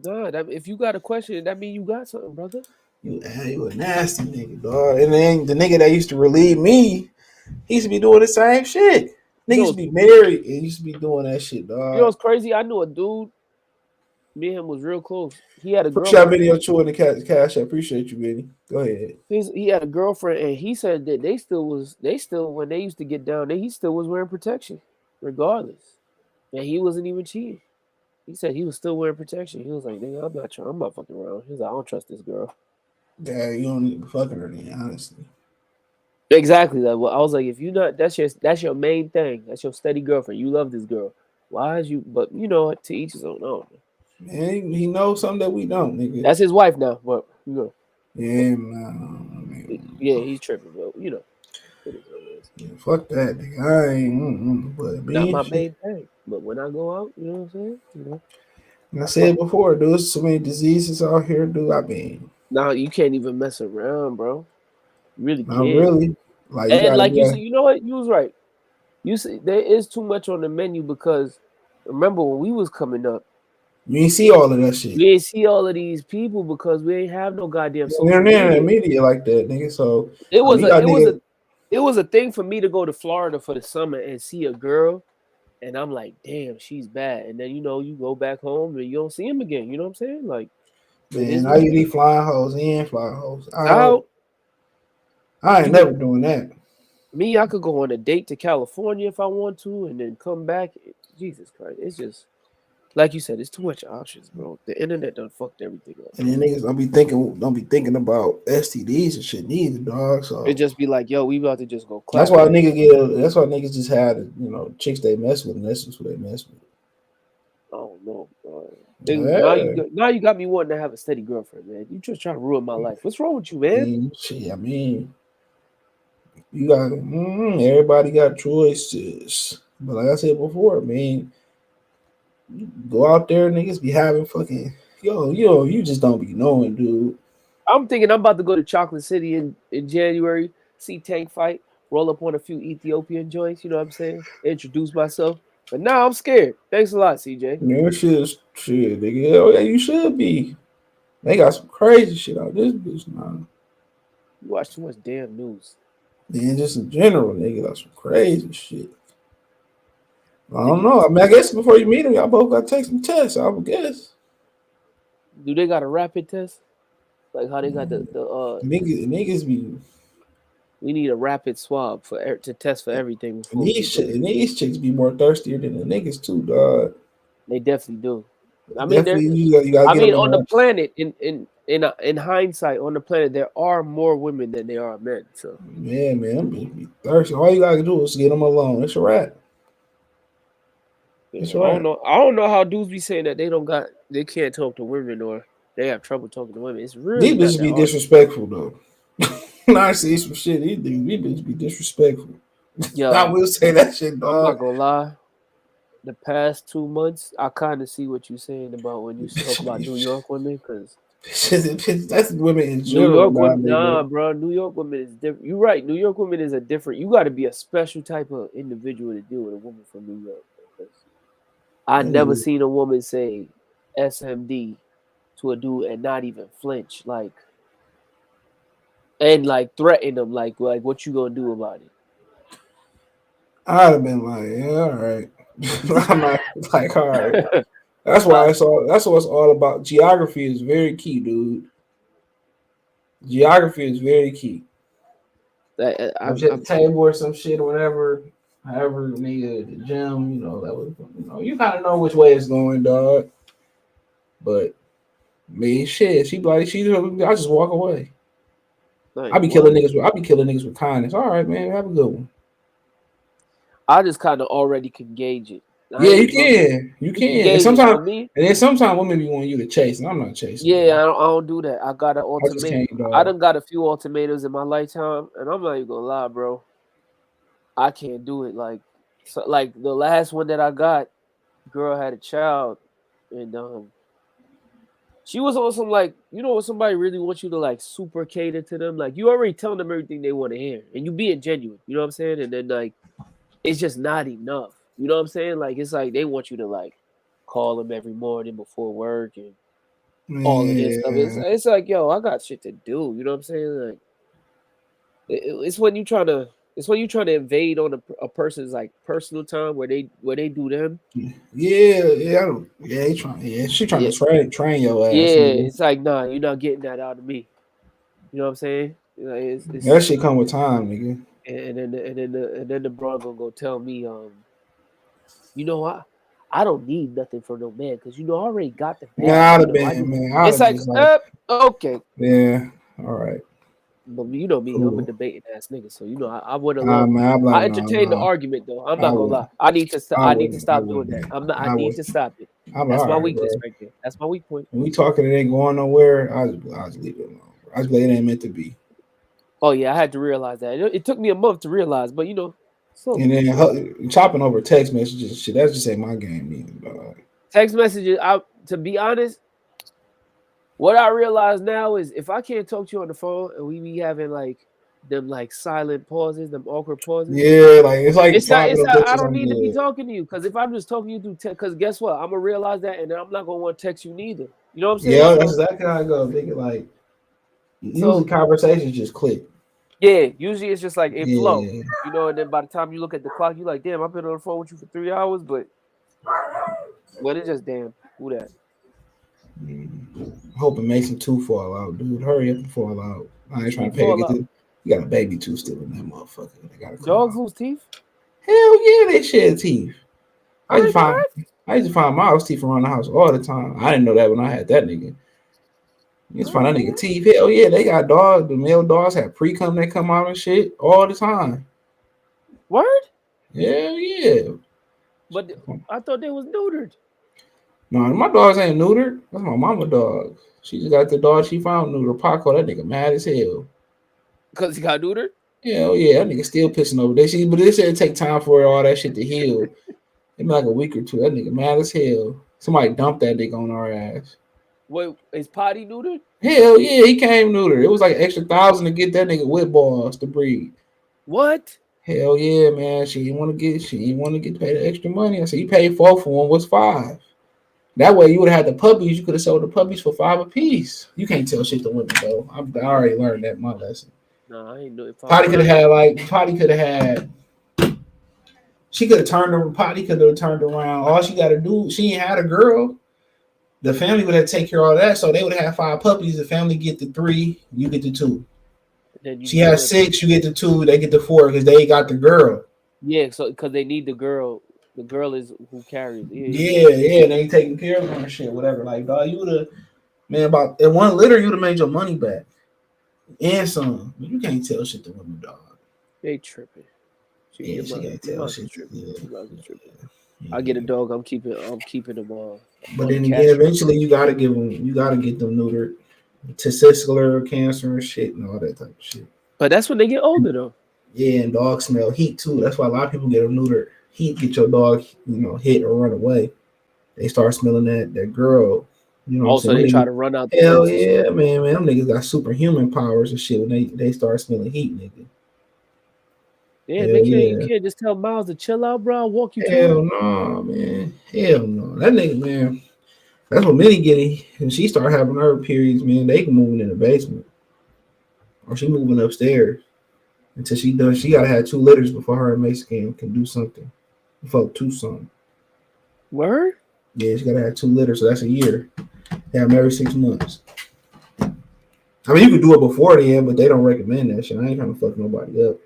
Nah, if you got a question, that mean you got something, brother. You a nasty nigga, dog. And then the nigga that used to relieve me, he used to be doing the same shit. Niggas used to be married and used to be doing that shit, dog. You know what's crazy? I knew a dude. Me and him was real close. He had a girlfriend. Shot video too in the cash. I appreciate you, Benny. Go ahead. He had a girlfriend, and he said that they still when they used to get down, he still was wearing protection, regardless. And he wasn't even cheating. He said he was still wearing protection. He was like, "Nigga, I'm not fucking around." He was like, "I don't trust this girl." Yeah, you don't need to be fucking her, then, honestly. Exactly. Like, well, I was like, if you not, that's your main thing. That's your steady girlfriend. You love this girl. Why is you? But you know what? To each his own. No. Man, he knows something that we don't, nigga. That's his wife now, but you know. Yeah, man. Yeah, he's tripping, bro. You know. Yeah, fuck that, nigga. I ain't. But not my main thing. But when I go out, you know what I'm saying? You know. And I said before, dude, so many diseases out here, dude. I mean, Now you can't even mess around, bro. You really Not can't. really. Like you And gotta, like you yeah. said, you know what? You was right. You see, there is too much on the menu because remember when we was coming up, You ain't see all of that shit. we ain't see all of these people because we ain't have no goddamn social They're in the media. media like that, nigga. So It I mean, was you a got it was nigga. a it was a thing for me to go to Florida for the summer and see a girl, and I'm like, damn, she's bad. And then you go back home and you don't see him again. You know what I'm saying? Like it Man, is I what it usually is. flying hoes in, flying hoes out. Out. I ain't You never could doing that. me, I could go on a date to California if I want to, and then come back. Jesus Christ, it's just like you said, it's too much options, bro. The internet done fucked everything up. And then niggas don't be thinking about STDs and shit neither, dog. It So just be like, yo, we about to just go that's clap why it. that's why niggas just had chicks they mess with, and that's just what they mess with. Oh no, bro. Yeah. Now you got me wanting to have a steady girlfriend, man. You just trying to ruin my life. What's wrong with you, man? I mean, you got everybody got choices, but like I said before, man, you go out there, niggas be having fucking you just don't be knowing, dude. I'm thinking I'm about to go to Chocolate City in January, see Tank fight, roll up on a few Ethiopian joints. You know what I'm saying? Introduce myself. But now I'm scared. Thanks a lot, CJ. Man, shit, nigga. Hell yeah, you should be. They got some crazy shit out this bitch now. You watch too much damn news. Man, just in general, nigga, got some crazy shit. I don't Nigga, know. I mean, I guess before you meet him, y'all both got to take some tests. I would guess. do they got a rapid test? Like how they got the Niggas be we need a rapid swab to test for everything and before we can go. and these chicks be more thirstier than the niggas too, dog. They definitely do. I mean, Definitely, you gotta get them in on the there. planet, in hindsight, on the planet, there are more women than there are men. So Yeah, man, them bitches be thirsty. All you gotta do is get them alone. It's a wrap. yeah, It's a wrap. I don't know how dudes be saying that they can't talk to women or they have trouble talking to women. It's These really not bitches that be hard. disrespectful though. I see some shit. These bitches be disrespectful. I Yo, will say that shit, I'm not dog. gonna lie. The past 2 months, I kind of see what you're saying about when you talk about New York women, because That's women in New general, York nah, women, nigga. nah, bro. New York women is different. You're right. New York women is a different. You got to be a special type of individual to deal with a woman from New York. Because I That never nigga, seen a woman say SMD to a dude and not even flinch, and like threaten them, like what you gonna do about it? I'd have been like, yeah, all right. I'm not like, all right. That's why Uh, it's all. That's what it's all about. Geography is very key, dude. Geography is very key. If you at the table or some shit or whatever, however, nigga, the gym, that was, you kind of know which way it's going, dog. But me, shit, she be like, I just walk away. I like be what? killing niggas. I be killing niggas with kindness. All right, man, have a good one. I just kind of already can gauge it. I Yeah, you ain't gonna. can, you You can can. And gauge it for sometimes, me. women be wanting you to chase, and I'm not chasing, Yeah, bro. I don't do that. I got an I just ultimatum. can't, I dog. done got a few ultimatums in my lifetime, and I'm not even gonna lie, bro. I can't do it. Like the last one that I got, girl had a child, and she was on some like when somebody really wants you to like super cater to them, like you already telling them everything they want to hear, and you being genuine. You know what I'm saying? And then like it's just not enough. You know what I'm saying? Like it's like they want you to like call them every morning before work and all of this stuff. Yeah, It's like, yo, I got shit to do. You know what I'm saying? Like it's when you trying to invade on a person's like personal time where they do them. yeah. She trying Yeah, to train your ass, yeah. nigga. It's like, nah, you're not getting that out of me. You know what I'm saying? Like, That shit come with time, nigga. and then the bro gonna go tell me, you know what? I don't need nothing from no man because I already got the Man, bag. I'd You have know, been, man. I'd it's have like, just like, okay. yeah, all right, But you know me, I'm a cool. debating ass nigga, so I went Nah, along. man, I'm like, I nah, entertained the nah. argument though. I'm I not gonna would, lie. I need to I I need to wouldn't, I stop doing that. wouldn't. I'm not. I I need would. to stop it. I'm That's all my right, bro. weakness right there. That's my weak point. When we talking, it ain't going nowhere. I just leave it alone. Bro. I just like it ain't meant to be. Oh yeah, I had to realize that. It took me a month to realize, but And slowly, then slowly. chopping over text messages, and shit. That's just ain't my game, either, dog. Text messages. To be honest, What I realize now is if I can't talk to you on the phone and we be having like them like silent pauses, them awkward pauses. Yeah, like it's like It's not. five It's little not. I bitches don't I'm need to be good. talking to you because if I'm just talking to you through text, because guess what? I'm gonna realize that, and then I'm not gonna want to text you neither. You know what I'm saying? Yeah, that's exactly how I go. Thinking like usually So conversations just click. yeah, usually it's just like it flow, Yeah. you know. And then by the time you look at the clock, you like, damn, I've been on the phone with you for 3 hours, but it's just damn, who that? Hoping Mason 2 fall out, dude. Hurry up and fall out. I ain't trying Who to pay to fall get out? this. You got a baby too still in that motherfucker. They gotta come Dogs out. lose teeth? Hell yeah, they shed teeth. I didn't know that. I used to find Miles teeth around the house all the time. I didn't know that when I had that nigga. You just find that nigga teeth. Hell yeah, they got dogs. The male dogs have pre-cum that come out and shit all the time. Word? Hell yeah. But I thought they was neutered. No, my dogs ain't neutered. That's my mama dog. She just got the dog she found neutered. Paco, that nigga mad as hell. Because he got neutered? Hell yeah, that nigga still pissing over there. But they said it take time for all that shit to heal. Maybe like a week or two. That nigga mad as hell. Somebody dumped that nigga on our ass. Wait, is Potty neutered? Hell yeah, he came neuter. It was like an extra $1,000 to get that nigga with balls to breed. What? Hell yeah, man. She didn't want to get paid the extra money. I said you paid 4 for one, what's 5? That way you would have had the puppies. You could have sold the puppies for 5 apiece. You can't tell shit to women though. I already learned that my lesson. No, I ain't know if Potty could have had. She could have turned around. Potty could have turned around. All she got to do, she ain't had a girl. The family would have take care of all that, so they would have 5 puppies. The family get the 3, you get the 2. She has 6, you get the 2, they get the 4 because they got the girl. Yeah, so because they need the girl. The girl is who carries. Yeah, they taking care of her and shit, whatever. Like, dog, you would have, man, about in 1 litter, you would have made your money back and some. You can't tell shit to women, dog. They tripping. She can't tell shit. I get a dog. I'm keeping them all. But then again, eventually you gotta get them neutered, testicular cancer and shit and all that type of shit. But that's when they get older though. Yeah, and dogs smell heat too. That's why a lot of people get them neutered. Heat get your dog, hit or run away. They start smelling that girl. You know. Also, they try to run out. Hell yeah, man. Them niggas got superhuman powers and shit when they start smelling heat, nigga. Yeah, you can't just tell Miles to chill out, bro. I'll walk you. Hell no, man. Hell no. That nigga, man. That's what Minnie getting. And she start having her periods, man. They can move in the basement, or she moving upstairs until she done. She gotta have 2 litters before her and Mason can do something. Before 2 something. Word? Yeah, she gotta have 2 litters, so that's a year. They have them every 6 months. I mean, you could do it before then, but they don't recommend that shit. I ain't trying to fuck nobody up.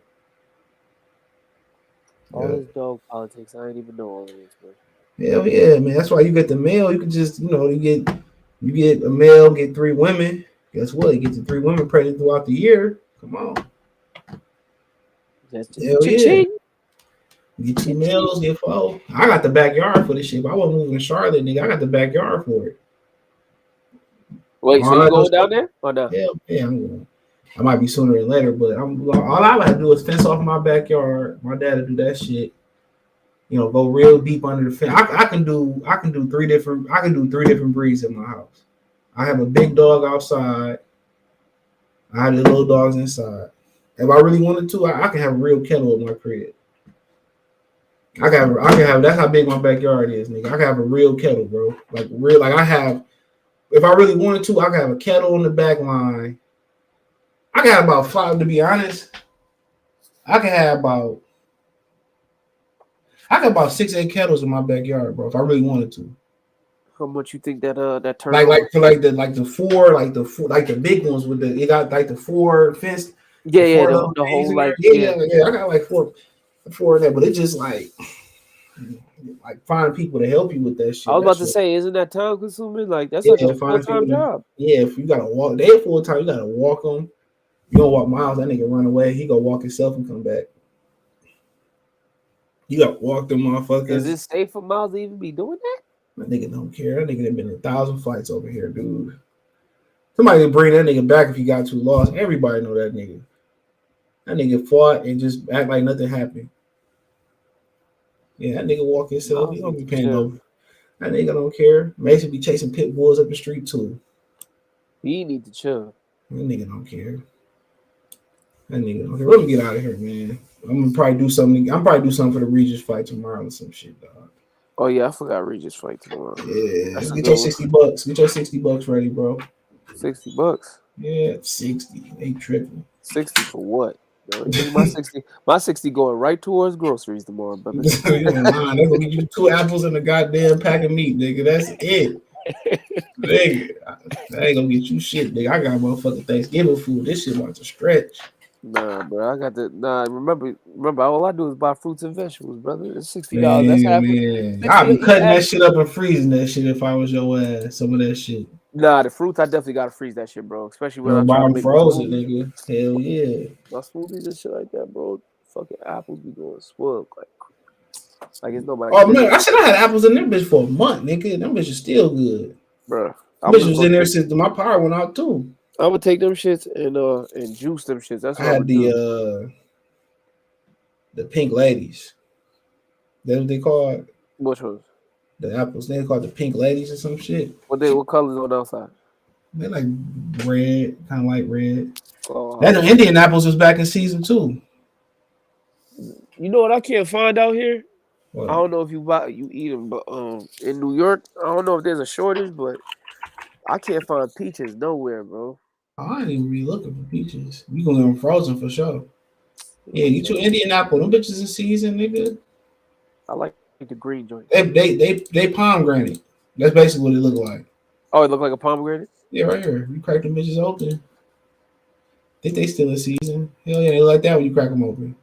All this dog politics, I ain't even know all of this, bro. Hell yeah, man. That's why you get the male. You can just, you get a male, get 3 women. Guess what? You get the 3 women pregnant throughout the year. Come on. That's just hell yeah. Get 2 males, get 4. I got the backyard for this shit. But I wasn't moving to Charlotte, nigga. I got the backyard for it. Wait, so you going down there or no? Hell yeah, I'm going. I might be sooner than later, but all I would have to do is fence off my backyard. My dad would do that shit. Go real deep under the fence. I can do 3 different breeds in my house. I have a big dog outside. I have the little dogs inside. If I really wanted to, I can have a real kennel in my crib. I can have. That's how big my backyard is, nigga. I can have a real kettle, bro. If I really wanted to, I can have a kettle on the back line. I got about 5, to be honest. I got about 6-8 kettles in my backyard, bro. If I really wanted to. How much you think that turn? Like the big ones with the got like the 4 fenced. Yeah, the whole like yeah. I got like 4 of that, but it's just like find people to help you with that shit. I was about to say, isn't that time consuming? Like that's like a full-time job. Yeah, if you gotta walk, they're full time. You gotta walk them. You don't walk miles, that nigga run away. He gonna walk himself and come back. You gotta walk them motherfuckers. Is it safe for Miles to even be doing that? That nigga don't care. That nigga done been in 1,000 fights over here, dude. Somebody can bring that nigga back if he got too lost. Everybody know that nigga. That nigga fought and just act like nothing happened. Yeah, that nigga walk himself. He don't be paying no. That nigga don't care. Mason be chasing pit bulls up the street too. He need to chill. That nigga don't care. That nigga don't care. Let me get out of here, man. I'm gonna probably do something. I'm probably do something for the Regis fight tomorrow or some shit, dog. Oh yeah, I forgot Regis fight tomorrow. Yeah, That's a get good your one. $60. Get your $60 ready, bro. $60. Yeah, 60. They tripping. 60 for what? No, my 60 going right towards groceries tomorrow, brother. You ain't lying. They're gonna get you 2 apples and a goddamn pack of meat, nigga. That's it. Nigga, that ain't gonna get you shit, nigga. I got motherfucking Thanksgiving food. This shit about to stretch. Nah, bro, I got the remember all I do is buy fruits and vegetables, brother. It's $60. Man, That's half. man. 60 I'd be to eat cutting that half. shit up and freezing that shit if I was your ass. Some of that shit. Nah, the fruits I definitely gotta freeze that shit, bro. Especially when Bro, I buy try to them make frozen, my smoothies. nigga. Hell yeah. My smoothies and shit like that, bro. Fucking apples be going swell like it's nobody. Oh man, I said I had apples in them bitch for a month, nigga. Them bitches still good. Bro, Them bitches was in there since my power went out too. I'm gonna take them shits and juice them shits. That's what I I'm had do. The pink ladies. That's what they call it. Which ones? The apples. They call it the pink ladies or some shit. What colors on the outside? They like red, kind of like red. Oh, That Indian apples was back in season 2. You know what I can't find out here? What? I don't know if you eat them, but in New York, I don't know if there's a shortage, but I can't find peaches nowhere, bro. I ain't even really looking for peaches. You gonna get them frozen for sure. Yeah, get your Indian apple. Them bitches in season, nigga. I like the green joint. They pomegranate. That's basically what it look like. Oh, it look like a pomegranate? Yeah, right here. You crack them bitches open. Think they still in season? Hell yeah, they like that when you crack them open.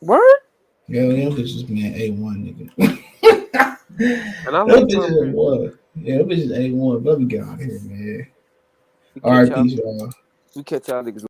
Word? Hell yeah, them bitches man A1, nigga. And I like them bitches A1. Yeah, them bitches A1. Let me get out of here, man. All right, peace, y'all. We catch y'all niggas.